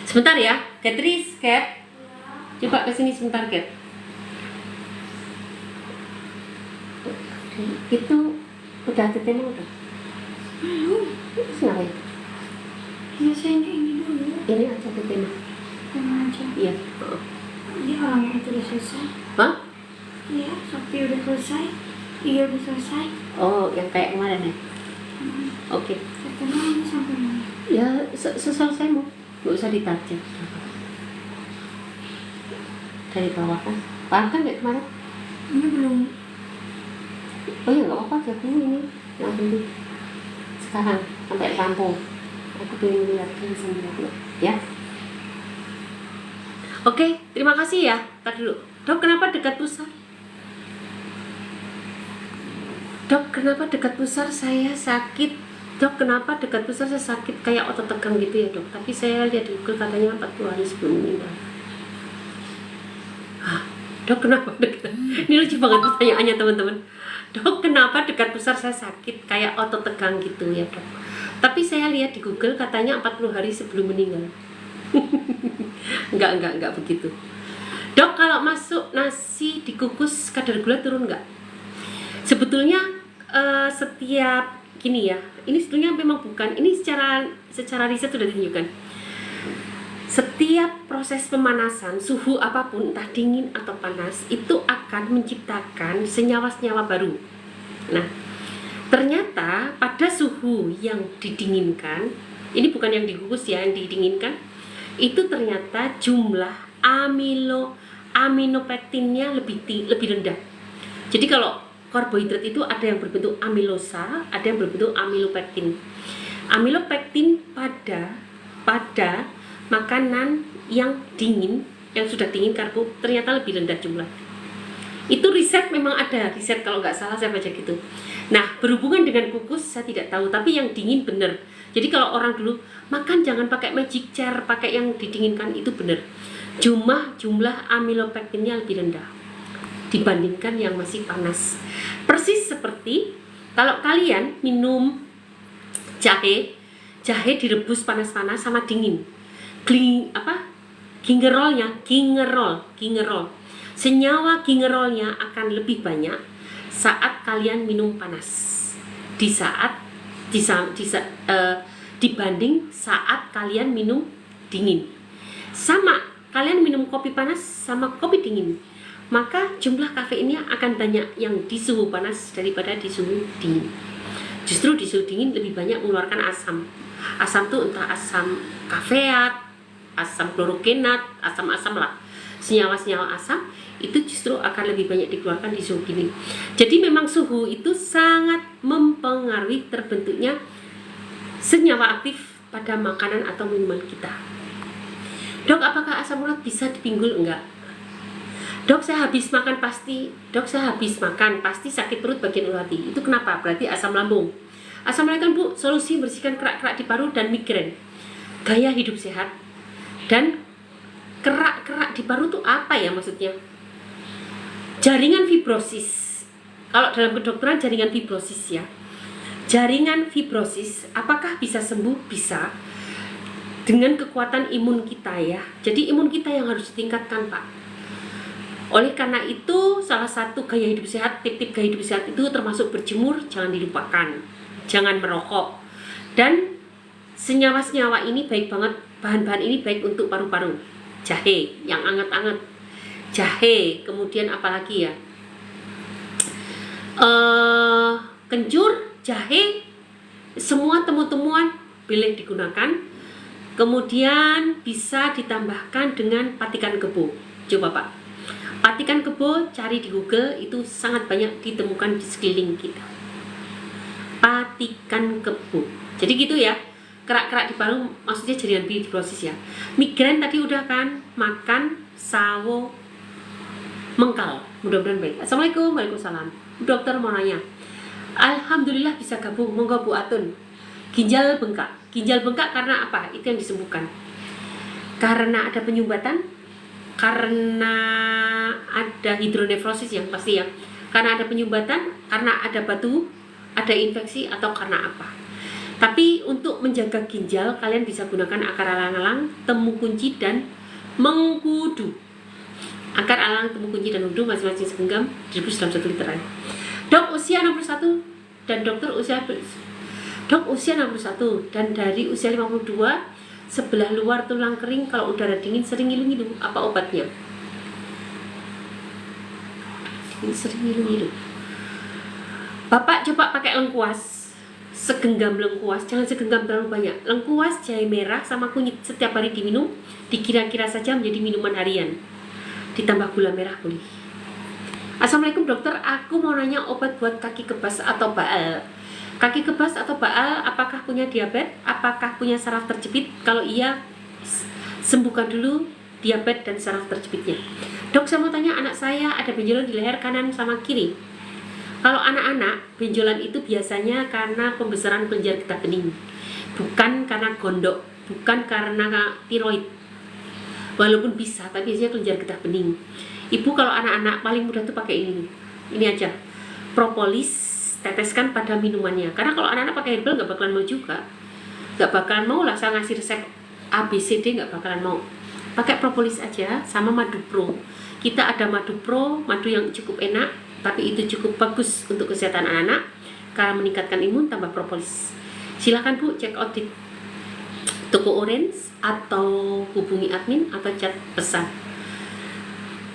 Sebentar ya, Catris, Cat. Coba kesini sebentar, Cat. Itu udah tetenya udah. Itu kenapa ya? Biasanya ini dulu. Ini aja tetenya. Yang aja. Iya. Ini orangnya itu udah selesai. Hah? Iya, Sophie udah selesai. Iya udah selesai. Oh, yang kayak kemarin ya? Oke. Katanya ini sampai mana? Ya, selesai mau. Nggak usah ditarget. Dari bawah kan? Paham kan kayak kemarin? Ini belum. Oh ya nggak apa-apa, jadi ini yang penting sekarang sampai rampung. Aku pengen lihat sendiri ya. Oke, terima kasih ya. Tar dulu. Dok, kenapa dekat pusar? Dok, kenapa dekat pusar saya sakit? Dok, kenapa dekat pusar saya sakit kayak otot tegang gitu ya, Dok? Tapi saya lihat di Google katanya 40 hari sebelum meninggal. Dok, kenapa dekat? Ini lucu banget pertanyaannya, teman-teman. Dok, kenapa dekat pusar saya sakit kayak otot tegang gitu ya, Dok? Tapi saya lihat di Google katanya 40 hari sebelum meninggal. Enggak begitu. Dok, kalau masuk nasi dikukus kadar gula turun enggak? Sebetulnya setiap gini ya, ini sebetulnya memang bukan, ini secara riset sudah ditunjukkan. Setiap proses pemanasan, suhu apapun, entah dingin atau panas, itu akan menciptakan senyawa-senyawa baru. Nah, ternyata pada suhu yang didinginkan, ini bukan yang dikukus ya, yang didinginkan, itu ternyata jumlah aminopektinnya lebih rendah. Jadi kalau karbohidrat itu ada yang berbentuk amilosa, ada yang berbentuk amilopektin. Amilopektin pada makanan yang dingin, yang sudah dingin karbo, ternyata lebih rendah jumlah. Itu riset memang ada, riset kalau nggak salah saya baca gitu. Nah, berhubungan dengan kukus saya tidak tahu, tapi yang dingin benar. Jadi kalau orang dulu makan jangan pakai magic chair, pakai yang didinginkan, itu benar. Jumlah amilopektinnya lebih rendah. dibandingkan yang masih panas. Persis seperti kalau kalian minum jahe direbus panas-panas sama dingin. Gingerol. Senyawa gingerolnya akan lebih banyak saat kalian minum panas. Dibanding saat kalian minum dingin. Sama, kalian minum kopi panas sama kopi dingin, maka jumlah kafeinnya akan banyak yang di suhu panas daripada di suhu dingin. Justru di suhu dingin lebih banyak mengeluarkan asam. Asam tuh entah asam kafeat, asam klorogenat, asam-asam lah. Senyawa-senyawa asam itu justru akan lebih banyak dikeluarkan di suhu dingin. Jadi memang suhu itu sangat mempengaruhi terbentuknya senyawa aktif pada makanan atau minuman kita. Dok, apakah asam urat bisa dipinggul? Enggak. Dok, saya habis makan pasti sakit perut bagian ulu hati. Itu kenapa? Berarti asam lambung. Asam lambung kan Bu, solusi bersihkan kerak-kerak di paru dan migrain. Gaya hidup sehat. Dan kerak-kerak di paru itu apa ya maksudnya? Jaringan fibrosis. Kalau dalam kedokteran jaringan fibrosis ya. Jaringan fibrosis apakah bisa sembuh? Bisa. Dengan kekuatan imun kita ya. Jadi imun kita yang harus ditingkatkan, Pak. Oleh karena itu, salah satu gaya hidup sehat, tip-tip gaya hidup sehat itu termasuk berjemur, jangan dilupakan. Jangan merokok. Dan senyawa-senyawa ini baik banget, bahan-bahan ini baik untuk paru-paru. Jahe yang anget-anget. Jahe, kemudian apalagi ya? Kencur, jahe, semua temu-temuan boleh digunakan. Kemudian bisa ditambahkan dengan patikan kebo. Coba Pak, patikan kebo cari di Google, itu sangat banyak ditemukan di sekeliling kita. Patikan kebo. Jadi gitu ya, kerak-kerak di paru maksudnya jaringan fibrosis ya. Migrain tadi udah kan, makan sawo mengkal. Mudah-mudahan baik. Assalamualaikum. Waalaikumsalam. Dokter mau nanya. Alhamdulillah bisa gabung. Monggo Bu Atun. Ginjal bengkak karena apa? Itu yang disembuhkan. Karena ada penyumbatan, karena ada hidronefrosis yang pasti ya. Karena ada penyumbatan, karena ada batu, ada infeksi, atau karena apa. Tapi untuk menjaga ginjal, kalian bisa gunakan akar alang-alang, temu kunci, dan mengkudu. Akar alang, temu kunci, dan mengkudu masing-masing segenggam direbus dalam 1 liter air. Dok usia 61 dan dokter usia 61 dan dari usia 52, sebelah luar tulang kering, kalau udara dingin sering ngilu-ngilu, apa obatnya? Sering ngilu-ngilu. Bapak coba pakai lengkuas, segenggam lengkuas, jangan segenggam terlalu banyak. Lengkuas, jahe merah sama kunyit setiap hari diminum, dikira-kira saja menjadi minuman harian. Ditambah gula merah boleh. Assalamualaikum dokter, aku mau nanya obat buat kaki kebas atau baal. Kaki kebas atau baal, apakah punya diabetes? Apakah punya saraf terjepit? Kalau iya, sembuhkan dulu diabetes dan saraf terjepitnya. Dok, saya mau tanya, anak saya ada benjolan di leher kanan sama kiri. Kalau anak-anak, benjolan itu biasanya karena pembesaran kelenjar getah bening, bukan karena gondok, bukan karena tiroid. Walaupun bisa, tapi biasanya kelenjar getah bening. Ibu kalau anak-anak paling mudah tuh pakai ini aja, propolis, teteskan pada minumannya. Karena kalau anak-anak pakai herbal nggak bakalan mau juga, nggak bakalan mau lah saya ngasih resep ABCD, nggak bakalan mau. Pakai propolis aja sama madu pro. Kita ada madu pro, madu yang cukup enak, tapi itu cukup bagus untuk kesehatan anak-anak karena meningkatkan imun, tambah propolis. Silahkan Bu check out di toko Orange atau hubungi admin atau chat pesan.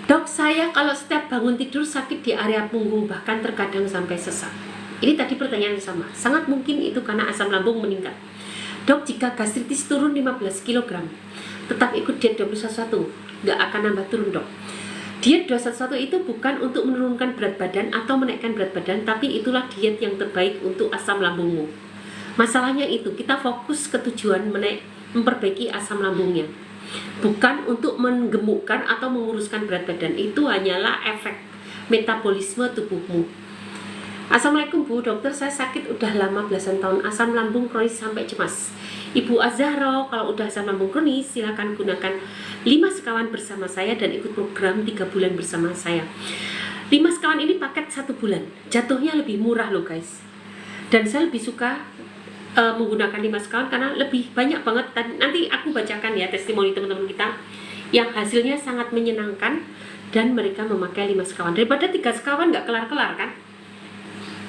Dok, saya kalau setiap bangun tidur sakit di area punggung, bahkan terkadang sampai sesak. Ini tadi pertanyaan yang sama. Sangat mungkin itu karena asam lambung meningkat. Dok, jika gastritis turun 15 kg, tetap ikut diet 211, nggak akan nambah turun dok. Diet 211 itu bukan untuk menurunkan berat badan atau menaikkan berat badan, tapi itulah diet yang terbaik untuk asam lambungmu. Masalahnya itu, kita fokus ke tujuan memperbaiki asam lambungnya, bukan untuk menggemukkan atau menguruskan berat badan. Itu hanyalah efek metabolisme tubuhmu. Assalamualaikum Bu, dokter saya sakit udah lama belasan tahun, asam lambung kronis sampai cemas. Ibu Azharo, kalau udah asam lambung kronis silakan gunakan 5 sekawan bersama saya dan ikut program 3 bulan bersama saya. 5 sekawan ini paket 1 bulan, jatuhnya lebih murah loh guys. Dan saya lebih suka menggunakan 5 sekawan karena lebih banyak banget. Nanti aku bacakan ya testimoni teman-teman kita yang hasilnya sangat menyenangkan dan mereka memakai 5 sekawan daripada 3 sekawan nggak kelar-kelar kan.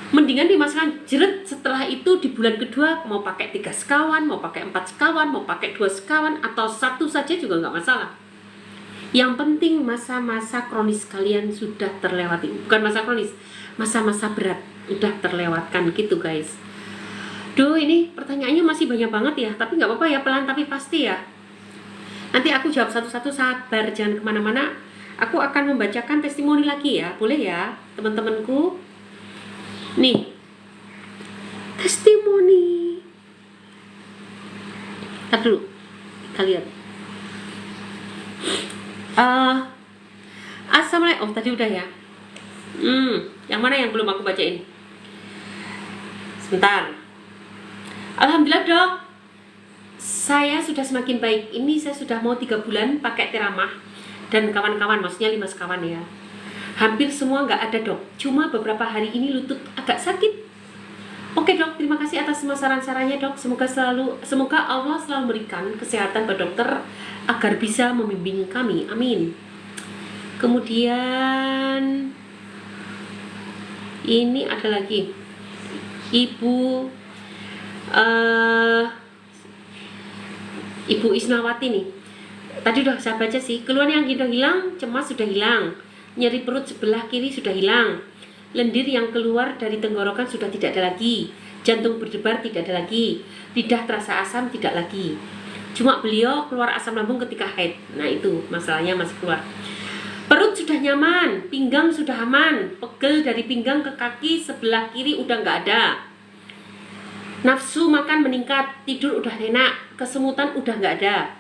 Mendingan 5 sekawan jeret, setelah itu di bulan kedua mau pakai 3 sekawan, mau pakai 4 sekawan, mau pakai 2 sekawan atau 1 saja juga nggak masalah. Yang penting masa-masa kronis kalian sudah terlewati. Bukan masa kronis, masa-masa berat udah terlewatkan gitu guys. Duh, ini pertanyaannya masih banyak banget ya, tapi nggak apa-apa ya, pelan tapi pasti ya. Nanti aku jawab satu-satu, sabar, jangan kemana-mana. Aku akan membacakan testimoni lagi ya, boleh ya teman-temanku. Nih, testimoni. Ntar dulu, kita lihat. Assalamualaikum. Oh, tadi udah ya. Yang mana yang belum aku bacain? Sebentar. Alhamdulillah dok, saya sudah semakin baik. Ini saya sudah mau 3 bulan pakai Teramah dan kawan-kawan, maksudnya 5 sekawan ya. Hampir semua nggak ada dok, cuma beberapa hari ini lutut agak sakit. Oke dok, terima kasih atas semua saran-sarannya dok. Semoga Allah selalu memberikan kesehatan pada dokter agar bisa membimbing kami, amin. Kemudian ini ada lagi Ibu Isnawati nih. Tadi udah saya baca sih. Keluhan yang sudah hilang, cemas sudah hilang, nyeri perut sebelah kiri sudah hilang, lendir yang keluar dari tenggorokan sudah tidak ada lagi, jantung berdebar tidak ada lagi, lidah terasa asam tidak lagi. Cuma beliau keluar asam lambung ketika haid. Nah itu masalahnya masih keluar. Perut sudah nyaman, pinggang sudah aman, pegel dari pinggang ke kaki sebelah kiri udah nggak ada. Nafsu makan meningkat, tidur udah enak, kesemutan udah nggak ada.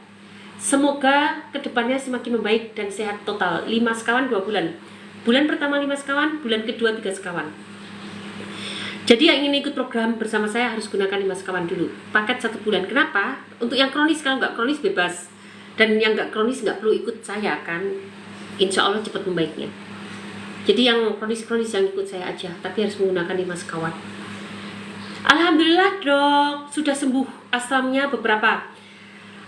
Semoga kedepannya semakin membaik dan sehat total. 5 sekawan 2 bulan. Bulan pertama 5 sekawan, bulan kedua 3 sekawan. Jadi yang ingin ikut program bersama saya harus gunakan 5 sekawan dulu. Paket 1 bulan. Kenapa? Untuk yang kronis, kalau nggak kronis bebas. Dan yang nggak kronis nggak perlu ikut saya kan. Insya Allah cepat membaiknya. Jadi yang kronis-kronis yang ikut saya aja, tapi harus menggunakan 5 sekawan. Alhamdulillah dok, sudah sembuh asamnya beberapa.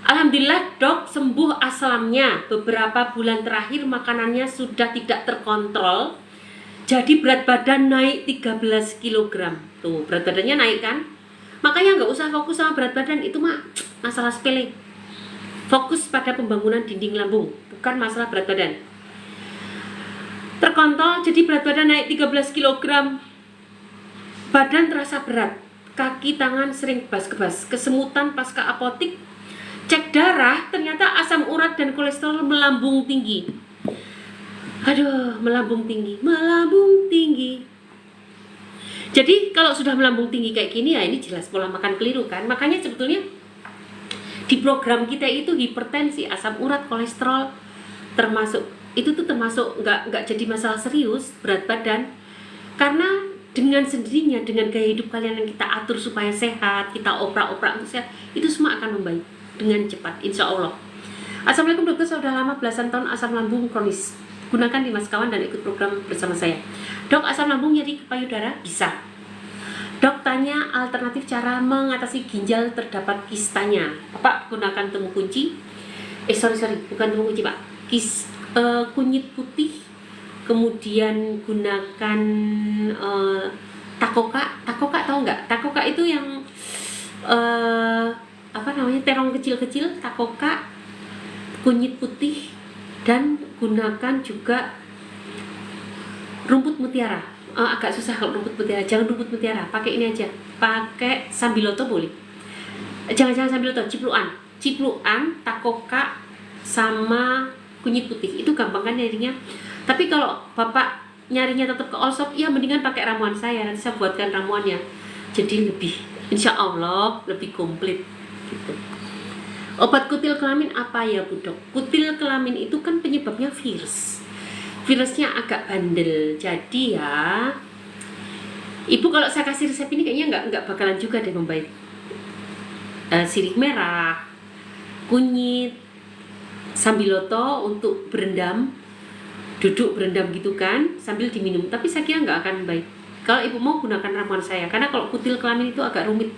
Alhamdulillah dok, sembuh asamnya. Beberapa bulan terakhir makanannya sudah tidak terkontrol. Jadi berat badan naik 13 kg. Tuh, berat badannya naik kan? Makanya nggak usah fokus sama berat badan, itu mah masalah sepele. Fokus pada pembangunan dinding lambung, bukan masalah berat badan. Terkontrol, jadi berat badan naik 13 kg. Badan terasa berat, kaki tangan sering kebas-kebas, kesemutan pasca apotik. Cek darah, ternyata asam urat dan kolesterol melambung tinggi. Aduh, melambung tinggi. Jadi kalau sudah melambung tinggi kayak gini ya ini jelas pola makan keliru kan. Makanya sebetulnya di program kita itu hipertensi, asam urat, kolesterol termasuk nggak jadi masalah serius berat badan, karena dengan sendirinya dengan gaya hidup kalian yang kita atur supaya sehat, kita opera-opera untuk sehat, itu semua akan membaik dengan cepat insya Allah. Assalamualaikum dokter, saya sudah lama belasan tahun asam lambung kronis. Gunakan 5 sekawan dan ikut program bersama saya. Dok, asam lambung nyeri payudara? Bisa. Dok, tanya alternatif cara mengatasi ginjal terdapat kistanya. Bapak gunakan temu kunci. Bukan temu kunci Pak. Kunyit putih. Kemudian gunakan takoka. Takoka tahu nggak? Takoka itu yang terong kecil-kecil. Takoka, kunyit putih, dan gunakan juga rumput mutiara. Agak susah kalau rumput mutiara, jangan rumput mutiara, pakai ini aja, pakai sambiloto boleh. Jangan sambiloto, cipluan, takoka sama kunyit putih, itu gampang kan nyarinya. Tapi kalau bapak nyarinya tetap ke all shop, ya mendingan pakai ramuan saya, nanti saya buatkan ramuannya, jadi lebih, insya Allah lebih komplit gitu. Obat kutil kelamin apa ya Bu Dok? Kutil kelamin itu kan penyebabnya virus. Virusnya agak bandel. Jadi ya, Ibu kalau saya kasih resep ini kayaknya nggak bakalan juga deh membaik. Sirih merah, kunyit, sambiloto untuk berendam, duduk berendam gitu kan sambil diminum, tapi saya kira nggak akan baik kalau ibu mau gunakan ramuan saya, karena kalau kutil kelamin itu agak rumit,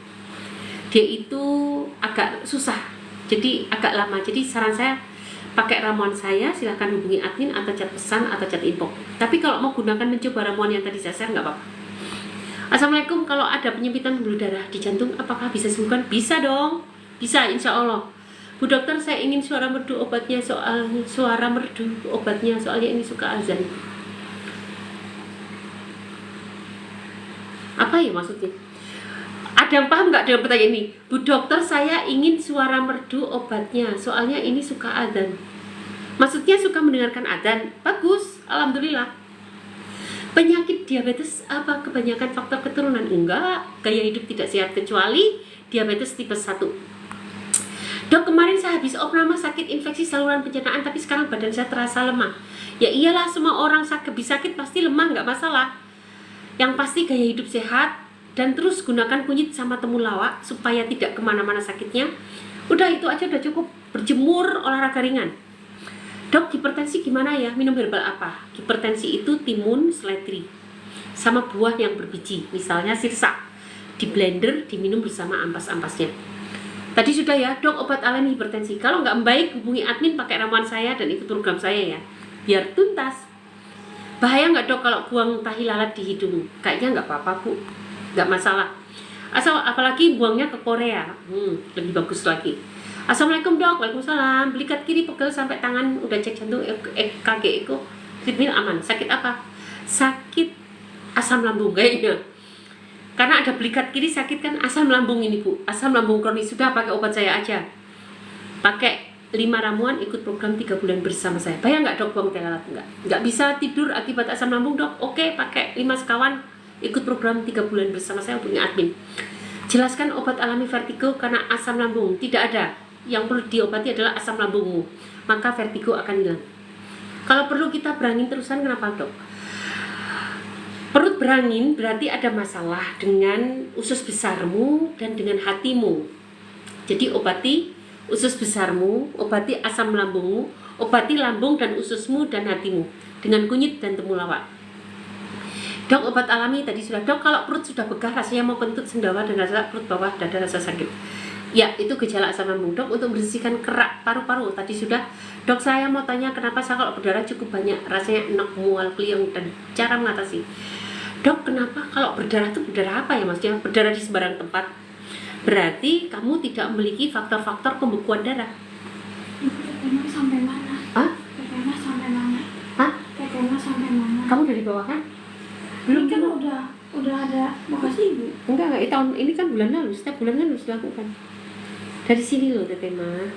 dia itu agak susah, jadi agak lama. Jadi saran saya pakai ramuan saya, silahkan hubungi admin atau chat pesan atau chat inbox. Tapi kalau mau gunakan mencoba ramuan yang tadi saya share nggak apa-apa. Assalamualaikum, kalau ada penyempitan pembuluh darah di jantung apakah bisa disembuhkan? Bisa dong, bisa insya Allah. Bu dokter, saya ingin suara merdu obatnya, soalnya ini suka azan. Apa ya maksudnya? Ada yang paham nggak dengan pertanyaan ini? Bu dokter, saya ingin suara merdu obatnya, soalnya ini suka azan. Maksudnya suka mendengarkan azan. Bagus, alhamdulillah. Penyakit diabetes apa kebanyakan faktor keturunan? Enggak, gaya hidup tidak sehat kecuali diabetes tipe 1. Dok, kemarin saya habis opname sakit infeksi saluran pencernaan, tapi sekarang badan saya terasa lemah. Ya iyalah, semua orang sakit pasti lemah, nggak masalah. Yang pasti gaya hidup sehat dan terus gunakan kunyit sama temulawak supaya tidak kemana-mana sakitnya. Udah itu aja udah cukup. Berjemur, olahraga ringan. Dok, hipertensi gimana ya? Minum herbal apa? Hipertensi itu timun, seledri, sama buah yang berbiji, misalnya sirsak. Di blender, diminum bersama ampas-ampasnya. Tadi sudah ya, dok, obat alami hipertensi. Kalau nggak baik, hubungi admin pakai ramuan saya dan ikut program saya ya, biar tuntas. Bahaya nggak dok kalau buang tahi lalat di hidung? Kayaknya nggak apa-apa bu, nggak masalah. Asal apalagi buangnya ke Korea, lebih bagus lagi. Assalamualaikum dok, waalaikumsalam. Belikat kiri pegel sampai tangan udah cek jantung EKG eko, treadmill aman. Sakit apa? Sakit asam lambung kayaknya. Karena ada belikat kiri sakit kan asam lambung ini bu, asam lambung kronis. Sudah pakai obat saya aja. Pakai 5 ramuan, ikut program 3 bulan bersama saya. Bayang nggak dok buang tahi lalat? Nggak bisa tidur akibat asam lambung dok? Oke, pakai 5 sekawan, ikut program 3 bulan bersama saya, hubungi admin. Jelaskan obat alami vertigo karena asam lambung. Tidak ada. Yang perlu diobati adalah asam lambungmu, maka vertigo akan hilang. Kalau perlu kita berangin terusan, kenapa dok? Perut berangin berarti ada masalah dengan usus besarmu dan dengan hatimu. Jadi obati usus besarmu, obati asam lambungmu, obati lambung dan ususmu dan hatimu dengan kunyit dan temulawak. Dok, obat alami tadi sudah. Dok, kalau perut sudah begah, rasanya mau kentut, sendawa dan rasa perut bawah dada, rasa sakit. Ya, itu gejala asam lambung. Dok, untuk membersihkan kerak paru-paru tadi sudah. Dok, saya mau tanya kenapa saya kalau berdarah cukup banyak, rasanya enak, mual, kliang, dan cara mengatasi. Dok, kenapa kalau berdarah itu berdarah apa ya maksudnya? Berdarah di sembarang tempat. Berarti kamu tidak memiliki faktor-faktor pembekuan darah. Tetenya sampai mana? Hah? Tetenya sampai mana? Hah? Tetenya sampai mana? Kamu dari bawah kan? Belum kan udah ada bekas ibu. Enggak, tahun ini kan bulan lalu, setiap bulan kan harus dilakukan. Dari sini loh Teteh mah.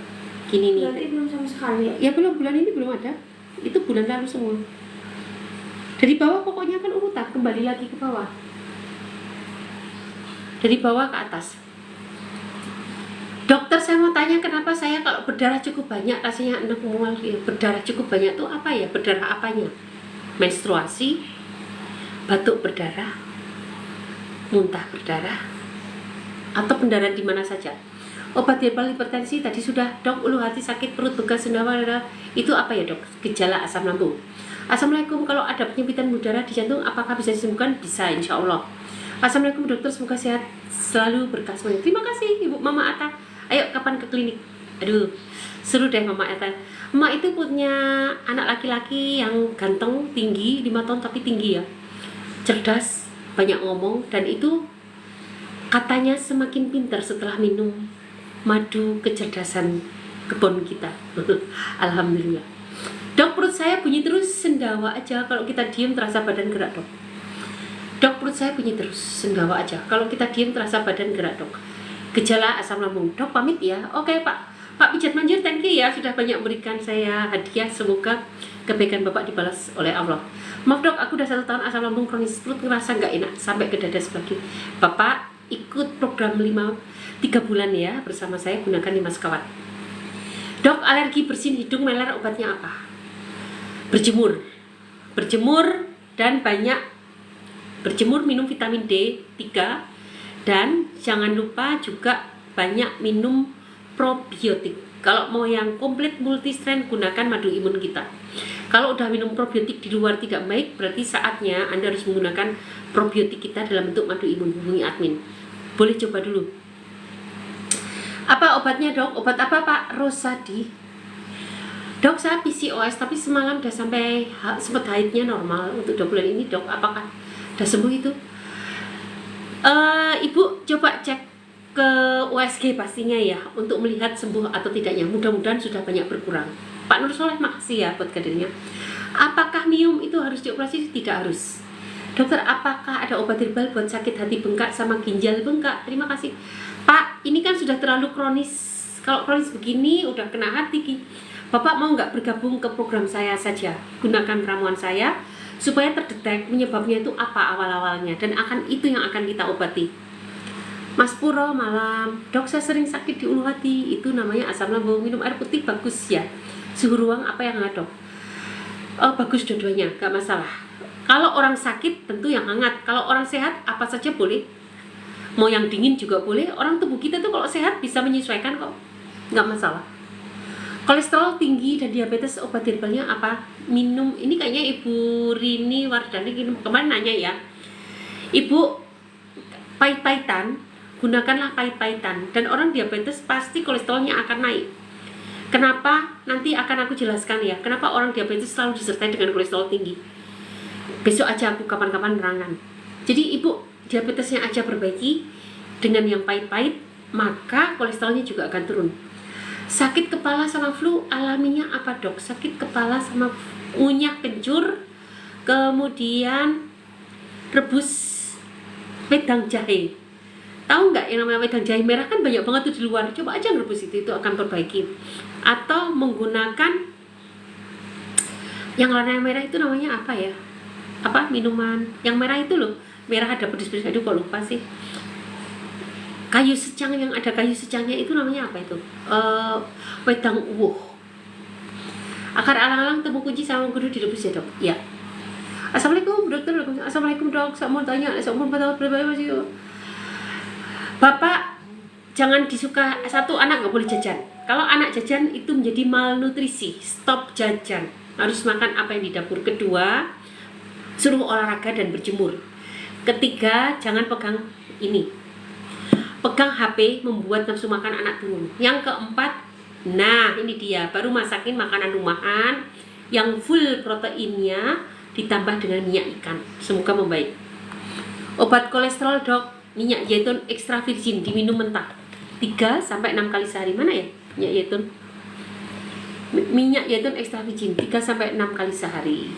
Gini nih. Berarti belum sama sekali. Ya belum, bulan ini belum ada. Itu bulan lalu semua. Dari bawah pokoknya kan urutan, kembali lagi ke bawah. Dari bawah ke atas. Dokter, saya mau tanya kenapa saya kalau berdarah cukup banyak rasanya enak, mual. Berdarah cukup banyak itu apa ya? Berdarah apanya? Menstruasi, batuk berdarah, muntah berdarah, atau pendarahan di mana saja. Obat herbal hipertensi tadi sudah. Dok, ulu hati, sakit perut, begas, sendawa, itu apa ya dok? Gejala asam lambung. Assalamualaikum, kalau ada penyempitan pembuluh darah di jantung apakah bisa disembuhkan? Bisa insya Allah. Assalamualaikum dokter, semoga sehat selalu, berkah semuanya. Terima kasih Ibu Mama Ata. Ayo kapan ke klinik? Aduh, seru deh Mama Ata. Emak itu punya anak laki-laki yang ganteng, tinggi, 5 tahun tapi tinggi ya, cerdas, banyak ngomong, dan itu katanya semakin pintar setelah minum madu kecerdasan kebun kita. Alhamdulillah. Dok, perut saya bunyi terus, sendawa aja. Kalau kita diem terasa badan gerak dok. Dok, perut saya bunyi terus, sendawa aja. Kalau kita diem terasa badan gerak dok. Gejala asam lambung. Dok, pamit ya. Oke Pak Pijat Manjur, thank you ya sudah banyak memberikan saya hadiah. Semoga kebaikan Bapak dibalas oleh Allah. Maaf dok, aku udah 1 tahun asam lambung kronis, perut ngerasa nggak enak sampai ke dada sebelah kiri. Bapak ikut program 3 bulan ya bersama saya, gunakan 5 sekawan. Dok, alergi bersin hidung meler, obatnya apa? Berjemur dan banyak berjemur, minum vitamin D3, dan jangan lupa juga banyak minum probiotik Kalau mau yang komplit multi strain, gunakan madu imun kita. Kalau udah minum probiotik di luar tidak baik, berarti saatnya Anda harus menggunakan probiotik kita dalam bentuk madu imun. Hubungi admin. Boleh coba dulu. Apa obatnya, Dok? Obat apa, Pak? Rosadi. Dok, saya PCOS tapi semalam udah sampai sempat haidnya normal untuk 2 bulan ini, Dok. Apakah udah sembuh itu? Ibu coba cek ke USG pastinya ya untuk melihat sembuh atau tidaknya. Mudah-mudahan sudah banyak berkurang. Pak Nur Soleh, makasih ya buat kadernya. Apakah miom itu harus dioperasi? Tidak harus. Dokter, apakah ada obat herbal buat sakit hati bengkak sama ginjal bengkak? Terima kasih. Pak, ini kan sudah terlalu kronis. Kalau kronis begini udah kena hati. Bapak mau nggak bergabung ke program saya saja? Gunakan ramuan saya supaya terdetek penyebabnya itu apa awal-awalnya, dan itu yang akan kita obati. Mas Puro, malam. Dok, saya sering sakit di ulu hati. Itu namanya asam lambung. Minum air putih bagus ya. Suhu ruang apa yang hangat, Dok? Oh, bagus dua-duanya, gak masalah. Kalau orang sakit tentu yang hangat. Kalau orang sehat apa saja boleh. Mau yang dingin juga boleh. Orang tubuh kita tuh kalau sehat bisa menyesuaikan kok. Gak masalah. Kolesterol tinggi dan diabetes, obat herbalnya apa? Minum. Ini kayaknya Ibu Rini Wardani kemarin nanya ya. Ibu, pahit-pahitan, gunakanlah pahit-pahitan. Dan orang diabetes pasti kolesterolnya akan naik. Kenapa? Nanti akan aku jelaskan ya. Kenapa orang diabetes selalu disertai dengan kolesterol tinggi. Besok aja aku kapan-kapan nerangan. Jadi ibu diabetesnya aja perbaiki dengan yang pahit-pahit, maka kolesterolnya juga akan turun. Sakit kepala sama flu alaminya apa, Dok? Sakit kepala sama ngunyah kencur, kemudian rebus wedang jahe. Tahu nggak yang namanya wedang jahe merah kan banyak banget tuh di luar. Coba aja ngerebus itu akan perbaiki. Atau menggunakan yang warna merah itu namanya apa ya? Apa minuman yang merah itu loh, merah ada pedes-pedes. Aduh kok lupa sih. Kayu secang, yang ada kayu secangnya itu namanya apa itu? Wedang uwuh. Akar alang-alang, temu kunci sama kudu direbus ya, Dok. Ya. Assalamualaikum dokter. Assalamualaikum, Dok. Saya mau tanya, saya umur 4 tahun berapa masih? Bapak jangan disuka satu, anak nggak boleh jajan. Kalau anak jajan itu menjadi malnutrisi. Stop jajan. Harus makan apa yang di dapur. Kedua, suruh olahraga dan berjemur. Ketiga, jangan pegang ini. Pegang HP membuat nafsu makan anak turun. Yang keempat, nah ini dia, baru masakin makanan rumahan yang full proteinnya ditambah dengan minyak ikan. Semoga membaik. Obat kolesterol, Dok, minyak zaitun ekstra virgin diminum mentah 3-6 kali sehari. Mana ya minyak zaitun? Minyak zaitun ekstra virgin 3-6 kali sehari.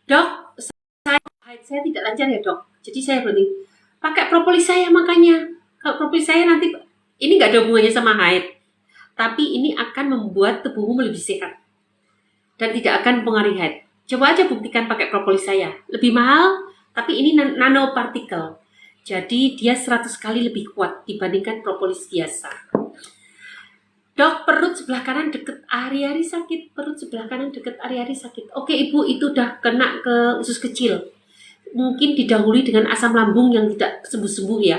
Dok, saya tidak lancar ya, Dok. Jadi saya berhenti. Pakai propolis saya makanya. Kalau propolis saya nanti ini nggak ada hubungannya sama haid, tapi ini akan membuat tubuhmu lebih sehat dan tidak akan mempengaruhi haid. Coba aja buktikan pakai propolis saya. Lebih mahal, tapi ini nanopartikel. Jadi dia 100 kali lebih kuat dibandingkan propolis biasa. Dok, perut sebelah kanan deket ari-ari sakit. Perut sebelah kanan deket ari-ari sakit. Oke, Ibu, itu udah kena ke usus kecil. Mungkin didahului dengan asam lambung yang tidak sembuh-sembuh ya.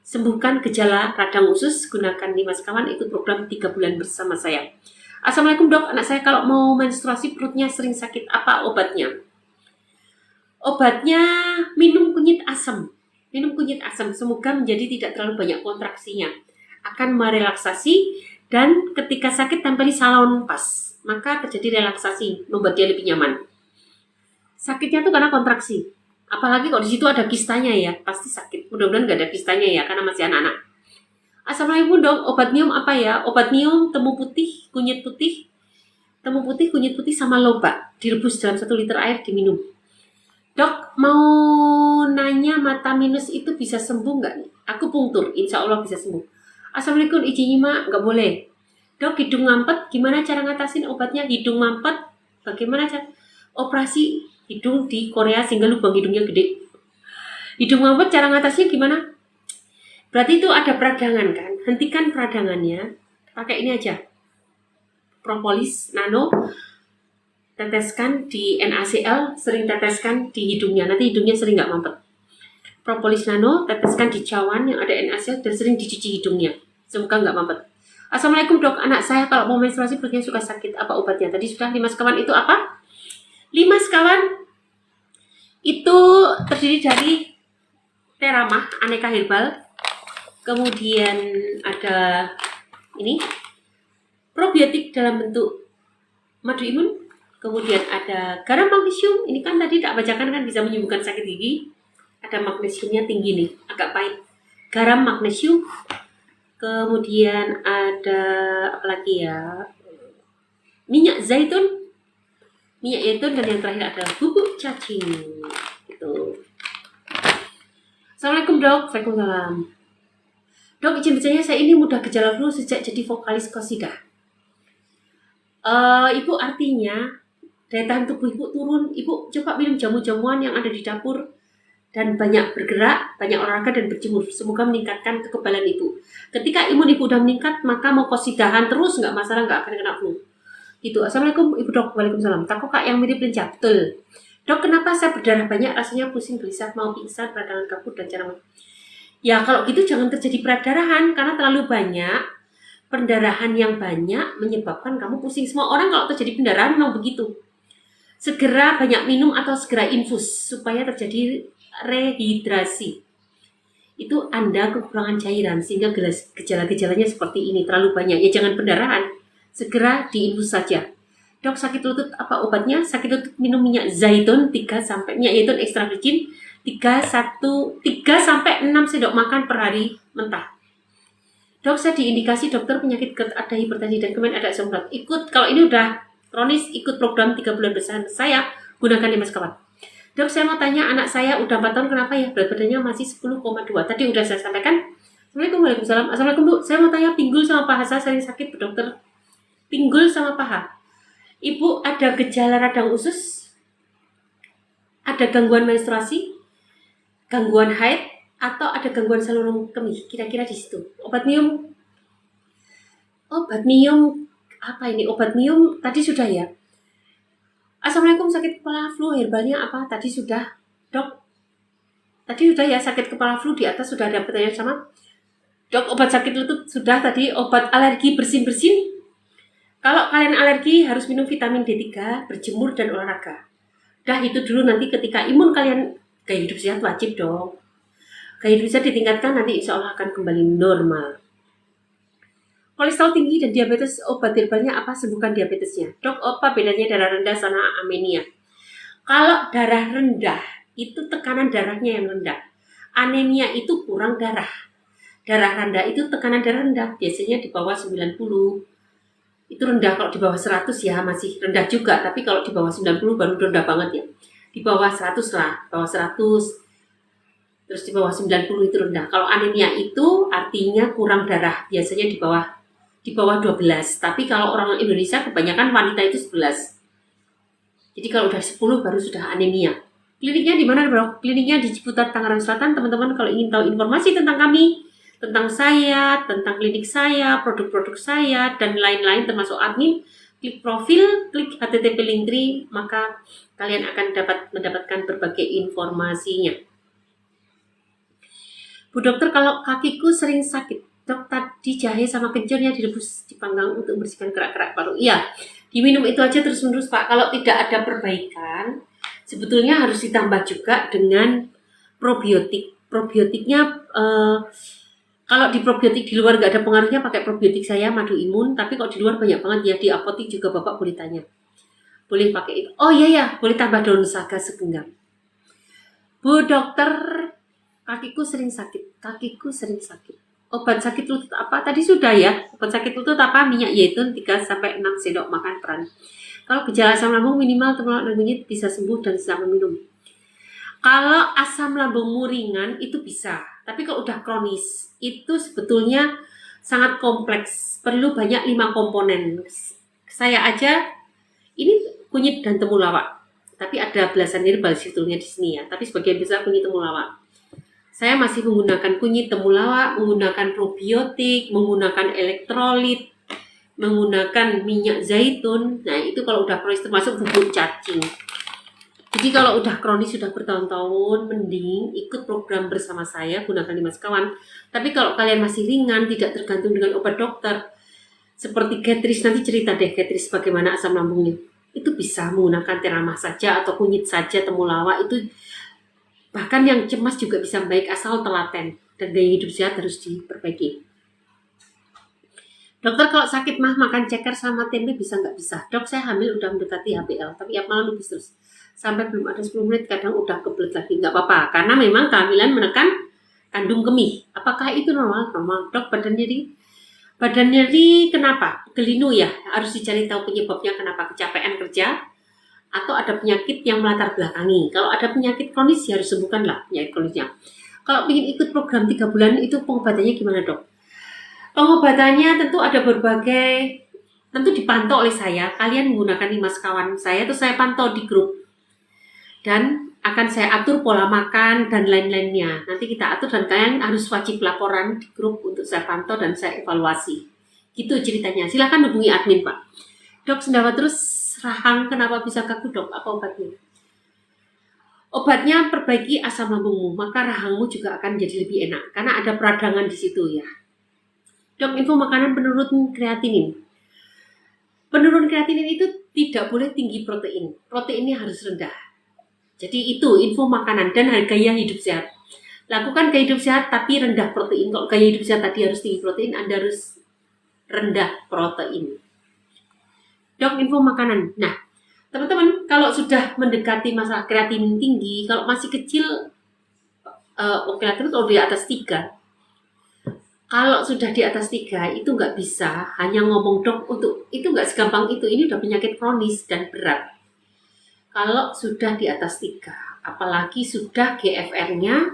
Sembuhkan gejala radang usus, gunakan 5 sekawan, itu program 3 bulan bersama saya. Assalamualaikum, Dok, anak saya kalau mau menstruasi perutnya sering sakit, apa obatnya? Obatnya minum kunyit asam. Minum kunyit asam, semoga menjadi tidak terlalu banyak kontraksinya. Akan merelaksasi, dan ketika sakit tempeli salon pas, maka terjadi relaksasi, membuat dia lebih nyaman. Sakitnya tuh karena kontraksi. Apalagi kalau di situ ada kistanya ya, pasti sakit. Mudah-mudahan nggak ada kistanya ya, karena masih anak-anak. Assalamualaikum, Dok. Obat miom apa ya? Obat miom, temu putih, kunyit putih, kunyit putih sama loba. Direbus dalam 1 liter air, diminum. Dok, mau nanya mata minus itu bisa sembuh nggak? Aku punktur, insya Allah bisa sembuh. Assalamualaikum, izin nyimak, nggak boleh. Dok, hidung mampet, gimana cara ngatasin obatnya? Hidung mampet, bagaimana cara? Operasi hidung di Korea sehingga lubang hidungnya gede. Hidung mampet cara ngatasnya gimana? Berarti itu ada peradangan kan? Hentikan peradangannya, pakai ini aja. Propolis nano, teteskan di NaCl, sering teteskan di hidungnya. Nanti hidungnya sering nggak mampet. Propolis nano, teteskan di cawan yang ada NaCl dan sering dicuci hidungnya. Semoga nggak mampet. Assalamualaikum dok, anak saya kalau mau menstruasi perutnya suka sakit, apa obatnya? Tadi sudah 5 sekawan itu apa? 5 sekawan itu terdiri dari Teramah, aneka herbal. Kemudian ada ini probiotik dalam bentuk madu imun. Kemudian ada garam magnesium. Ini kan tadi tak bacakan kan bisa menyembuhkan sakit gigi. Ada magnesiumnya tinggi nih, agak pahit. Garam magnesium. Kemudian ada apa lagi ya? Minyak zaitun. Minyak zaitun dan yang terakhir ada bubuk cacing. Gitu. Assalamualaikum dok. Waalaikumsalam. Dok, izin bertanya, saya ini mudah gejala flu sejak jadi vokalis Qasidah. Ibu artinya daya tahan tubuh ibu turun. Ibu coba minum jamu-jamuan yang ada di dapur dan banyak bergerak, banyak olahraga dan berjemur. Semoga meningkatkan kekebalan ibu. Ketika imun ibu udah meningkat, maka mau qasidahan terus nggak masalah, nggak akan kena flu. Gitu. Assalamualaikum ibu dok. Waalaikumsalam. Tak kok yang mirip lincah. Betul. Dok, kenapa saya berdarah banyak, rasanya pusing, gelisah, mau pingsan, peradangan kabut dan cara. Ya kalau gitu jangan terjadi perdarahan karena terlalu banyak. Pendarahan yang banyak menyebabkan kamu pusing. Semua orang kalau terjadi pendarahan memang begitu. Segera banyak minum atau segera infus supaya terjadi rehidrasi. Itu Anda kekurangan cairan sehingga gejala-gejalanya seperti ini, terlalu banyak. Ya jangan pendarahan, segera diinfus saja. Dok, sakit lutut apa obatnya? Sakit lutut minum minyak zaitun 3 sampai minyak zaitun ekstra virgin 3 sampai 6 sendok makan per hari mentah. Dok, saya diindikasi dokter penyakit GERD, ada hipertensi dan kemarin ada asam urat. Ikut kalau ini udah kronis, ikut program 3 bulan bersama saya, gunakan 5 sekawan. Dok, saya mau tanya, anak saya udah 4 tahun, kenapa ya berat badannya masih 10,2? Tadi udah saya sampaikan. Assalamualaikum. Waalaikumsalam. Assalamualaikum Bu, saya mau tanya, pinggul sama paha saya sering sakit Bu dokter. Pinggul sama paha. Ibu ada gejala radang usus? Ada gangguan menstruasi? Gangguan haid? Atau ada gangguan saluran kemih? Kira-kira di situ. Obat mium apa ini? Obat mium tadi sudah ya. Assalamualaikum, sakit kepala flu herbalnya apa? Tadi sudah, dok. Tadi sudah ya, sakit kepala flu di atas sudah ada pertanyaan sama. Dok, obat sakit lutut sudah tadi, obat alergi bersin-bersin. Kalau kalian alergi harus minum vitamin D3, berjemur dan olahraga. Dah itu dulu, nanti ketika imun kalian gaya hidup sehat wajib dong. Gaya hidup sehat ditingkatkan, nanti insya Allah akan kembali normal. Kolesterol tinggi dan diabetes, obat herbalnya apa? Sembuhkan diabetesnya. Dok, apa bedanya darah rendah sama anemia? Kalau darah rendah, itu tekanan darahnya yang rendah. Anemia itu kurang darah. Darah rendah itu tekanan darah rendah. Biasanya di bawah 90. Itu rendah. Kalau di bawah 100 ya masih rendah juga. Tapi kalau di bawah 90 baru rendah banget ya. Di bawah 100 lah. Bawah 100. Terus di bawah 90 itu rendah. Kalau anemia itu artinya kurang darah. Biasanya di bawah 12. Tapi kalau orang Indonesia kebanyakan wanita itu 11. Jadi kalau udah 10 baru sudah anemia. Kliniknya di mana, Bro? Kliniknya di Ciputat, Tangerang Selatan. Teman-teman kalau ingin tahu informasi tentang kami, tentang saya, tentang klinik saya, produk-produk saya, dan lain-lain termasuk admin, klik profil, klik HTTP Linktree, maka kalian akan mendapatkan berbagai informasinya. Bu dokter, kalau kakiku sering sakit. Dok, tadi jahe sama kencurnya direbus dipanggang untuk membersihkan kerak-kerak paru. Iya, diminum itu aja terus-menerus Pak. Kalau tidak ada perbaikan, sebetulnya harus ditambah juga dengan probiotik. Probiotiknya, kalau di probiotik di luar nggak ada pengaruhnya, pakai probiotik saya, madu imun. Tapi kalau di luar banyak banget ya, di apotik juga Bapak boleh tanya. Boleh pakai itu. Oh iya ya, boleh tambah daun saga segenggam. Bu dokter, kakiku sering sakit. Obat sakit lutut apa? Tadi sudah ya. Obat sakit lutut apa? Minyak zaitun 3-6 sendok makan per hari. Kalau gejala asam lambung minimal tempat lambungnya bisa sembuh dan sedang minum. Kalau asam lambungmu ringan itu bisa. Tapi kalau udah kronis itu sebetulnya sangat kompleks. Perlu banyak 5 komponen. Saya aja ini kunyit dan temulawak. Tapi ada belasan herbal sebetulnya di sini ya. Tapi sebagian besar kunyit temulawak. Saya masih menggunakan kunyit temulawak, menggunakan probiotik, menggunakan elektrolit, menggunakan minyak zaitun. Nah itu kalau udah kronis termasuk bubuk cacing. Jadi kalau udah kronis sudah bertahun-tahun, mending ikut program bersama saya, gunakan 5 sekawan. Tapi kalau kalian masih ringan, tidak tergantung dengan obat dokter, seperti Gatris, nanti cerita deh Gatris bagaimana asam lambungnya. Itu bisa menggunakan teramah saja atau kunyit saja, temulawak itu. Bahkan yang cemas juga bisa baik asal telaten, dan gaya hidup sehat harus diperbaiki. Dokter kalau sakit mah makan ceker sama tempe bisa nggak bisa? Dok saya hamil udah mendekati HBL, tapi tiap malam lebih terus. Sampai belum ada 10 menit kadang udah kebelet lagi. Nggak apa-apa, karena memang kehamilan menekan kandung kemih. Apakah itu normal? Normal. Dok badan nyeri kenapa? Gelinu ya, harus dicari tahu penyebabnya kenapa, kecapean kerja atau ada penyakit yang melatar belakangi. Kalau ada penyakit kronis ya harus sembuhkan lah penyakit kronisnya. Kalau ingin ikut program 3 bulan itu pengobatannya gimana dok? Pengobatannya tentu ada berbagai, tentu dipantau oleh saya. Kalian menggunakan 5 sekawan saya, terus saya pantau di grup. Dan akan saya atur pola makan dan lain-lainnya. Nanti kita atur dan kalian harus wajib laporan di grup untuk saya pantau dan saya evaluasi. Gitu ceritanya. Silakan hubungi admin Pak. Dok sendawa terus rahang kenapa bisa kaku dok? Apa obatnya? Obatnya perbaiki asam lambungmu, maka rahangmu juga akan jadi lebih enak. Karena ada peradangan di situ ya. Dok, info makanan penurun kreatinin. Penurun kreatinin itu tidak boleh tinggi protein. Proteinnya harus rendah. Jadi itu info makanan dan gaya hidup sehat. Lakukan gaya hidup sehat tapi rendah protein. Kalau gaya hidup sehat tadi harus tinggi protein, Anda harus rendah protein. Dok, info makanan. Nah, teman-teman kalau sudah mendekati masalah kreatinin tinggi, kalau masih kecil, oke lah, kalau di atas 3. Kalau sudah di atas 3 itu nggak bisa hanya ngomong dok untuk itu nggak segampang itu. Ini udah penyakit kronis dan berat. Kalau sudah di atas 3, apalagi sudah GFR-nya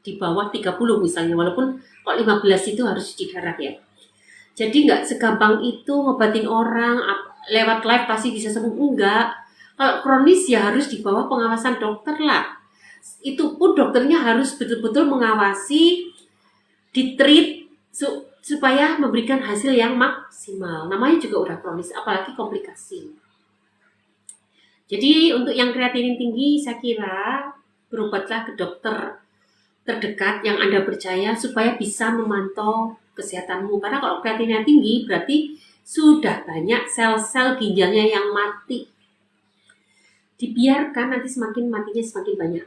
di bawah 30 misalnya, walaupun kalau 15 itu harus cuci darah ya. Jadi nggak segampang itu ngobatin orang lewat live pasti bisa sembuh, enggak. Kalau kronis ya harus di bawah pengawasan dokter lah. Itu pun dokternya harus betul-betul mengawasi, ditreat supaya memberikan hasil yang maksimal. Namanya juga udah kronis, apalagi komplikasi. Jadi untuk yang kreatinin tinggi, saya kira berobatlah ke dokter terdekat yang Anda percaya supaya bisa memantau kesehatanmu. Karena kalau kreatinnya tinggi berarti sudah banyak sel-sel ginjalnya yang mati. Dibiarkan nanti matinya semakin banyak.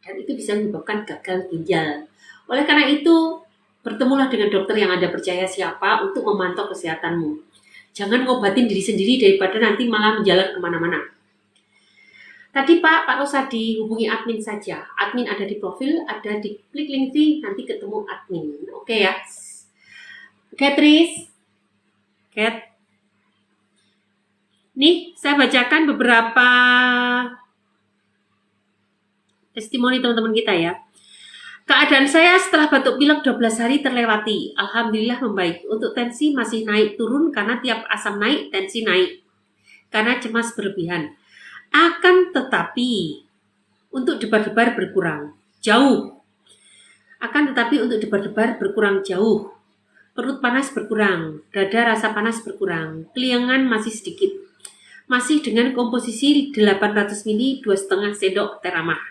Dan itu bisa menyebabkan gagal ginjal. Oleh karena itu, bertemulah dengan dokter yang Anda percaya siapa untuk memantau kesehatanmu. Jangan ngobatin diri sendiri daripada nanti malah menjalar kemana-mana. Tadi Pak Rosadi hubungi admin saja. Admin ada di profil, ada di klik link di nanti ketemu admin. Oke ya. Tris. Cat. Nih, saya bacakan beberapa testimoni teman-teman kita ya. Keadaan saya setelah batuk pilek 12 hari terlewati. Alhamdulillah membaik. Untuk tensi masih naik turun karena tiap asam naik, tensi naik. Karena cemas berlebihan. Akan tetapi untuk debar-debar berkurang jauh. Berkurang jauh. Perut panas berkurang, dada rasa panas berkurang, keliangan masih sedikit. Masih dengan komposisi 800 ml 2,5 sendok teramah.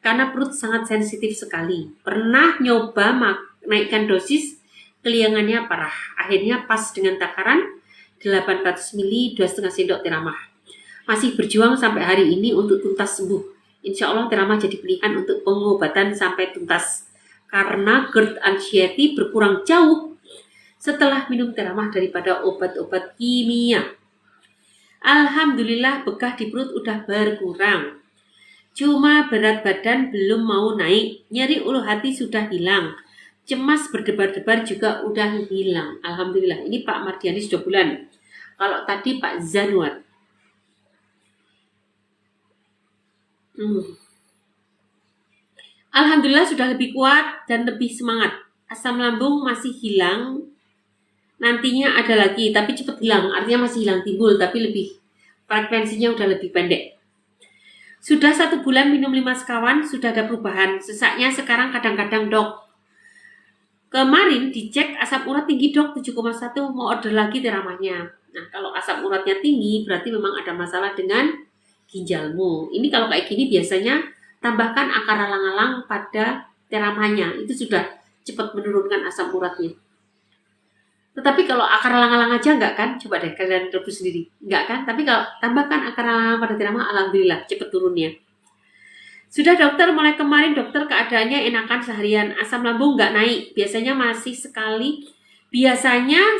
Karena perut sangat sensitif sekali. Pernah nyoba naikkan dosis, keliangannya parah. Akhirnya pas dengan takaran 800 ml 2,5 sendok teramah. Masih berjuang sampai hari ini untuk tuntas sembuh. Insya Allah teramah jadi pilihan untuk pengobatan sampai tuntas. Karena GERD anxiety berkurang jauh setelah minum teramah daripada obat-obat kimia. Alhamdulillah bekah di perut udah berkurang. Cuma berat badan belum mau naik. Nyeri ulu hati sudah hilang. Cemas berdebar-debar juga udah hilang. Alhamdulillah. Ini Pak Mardiani sudah bulan. Kalau tadi Pak Zanuar. Alhamdulillah sudah lebih kuat dan lebih semangat. Asam lambung masih hilang. Nantinya ada lagi, tapi cepat hilang. Artinya masih hilang timbul, tapi lebih frekuensinya udah lebih pendek. Sudah 1 bulan minum 5 sekawan, sudah ada perubahan. Sesaknya sekarang kadang-kadang dok. Kemarin dicek asam urat tinggi dok 7,1, mau order lagi teramahnya. Nah kalau asam uratnya tinggi berarti memang ada masalah dengan ginjalmu. Ini kalau kayak gini biasanya tambahkan akar alang-alang pada teramanya, itu sudah cepat menurunkan asam uratnya. Tetapi kalau akar alang-alang aja enggak kan? Coba deh kalian rebus sendiri. Enggak kan? Tapi kalau tambahkan akar alang-alang pada tirama, alhamdulillah cepat turunnya. Sudah dokter, mulai kemarin dokter keadaannya enakan seharian, asam lambung nggak naik, biasanya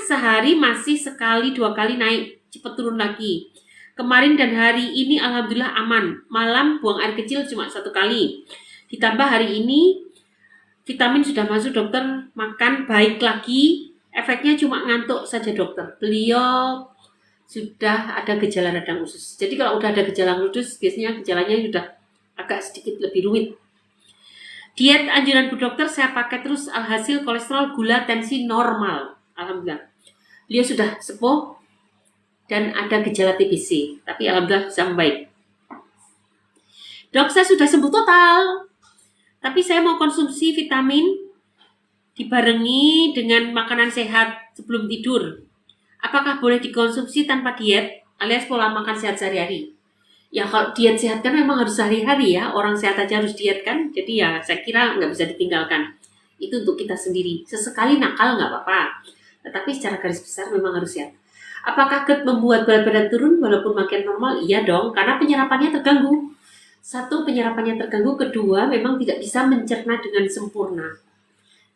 sehari masih sekali 2 kali naik, cepat turun lagi. Kemarin dan hari ini alhamdulillah aman, malam buang air kecil cuma 1 kali. Ditambah hari ini vitamin sudah masuk dokter, makan baik lagi, efeknya cuma ngantuk saja dokter. Beliau sudah ada gejala radang usus. Jadi kalau udah ada gejala usus, biasanya gejalanya sudah agak sedikit lebih rumit. Diet anjuran Bu Dokter saya pakai terus, alhasil kolesterol, gula, tensi normal. Alhamdulillah. Beliau sudah sepuh dan ada gejala TBC, tapi alhamdulillah bisa membaik. Dok, saya sudah sembuh total, tapi saya mau konsumsi vitamin dibarengi dengan makanan sehat sebelum tidur. Apakah boleh dikonsumsi tanpa diet alias pola makan sehat sehari-hari? Ya kalau diet sehat kan memang harus sehari-hari ya, orang sehat aja harus diet kan, jadi ya saya kira nggak bisa ditinggalkan. Itu untuk kita sendiri, sesekali nakal nggak apa-apa, tetapi secara garis besar memang harus sehat. Apakah GERD membuat berat badan turun walaupun makin normal? Iya dong, karena penyerapannya terganggu. Satu, penyerapannya terganggu, kedua memang tidak bisa mencerna dengan sempurna,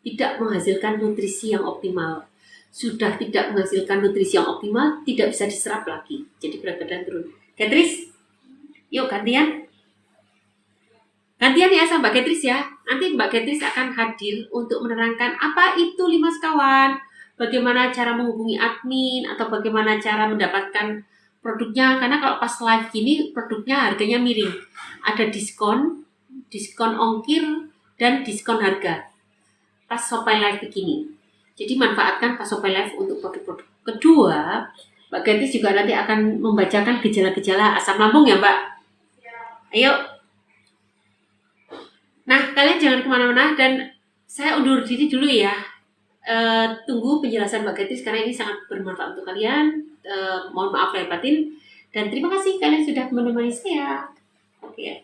tidak menghasilkan nutrisi yang optimal. Sudah tidak menghasilkan nutrisi yang optimal, tidak bisa diserap lagi, jadi berat badan turun. Katris, yuk gantian ya sama Mbak Ketris ya. Nanti Mbak Ketris akan hadir untuk menerangkan apa itu 5 sekawan, bagaimana cara menghubungi admin, atau bagaimana cara mendapatkan produknya. Karena kalau pas live gini produknya harganya miring, ada diskon ongkir dan diskon harga pas Shopee Live begini. Jadi manfaatkan pas Shopee Live untuk produk-produk. Kedua, Mbak Ketris juga nanti akan membacakan gejala-gejala asam lambung ya Mbak. Ayo. Nah, kalian jangan kemana-mana dan saya undur diri dulu ya. Tunggu penjelasan Mbak Ketris karena ini sangat bermanfaat untuk kalian. Mohon maaf lahir batin dan terima kasih kalian sudah menemani saya. Oke.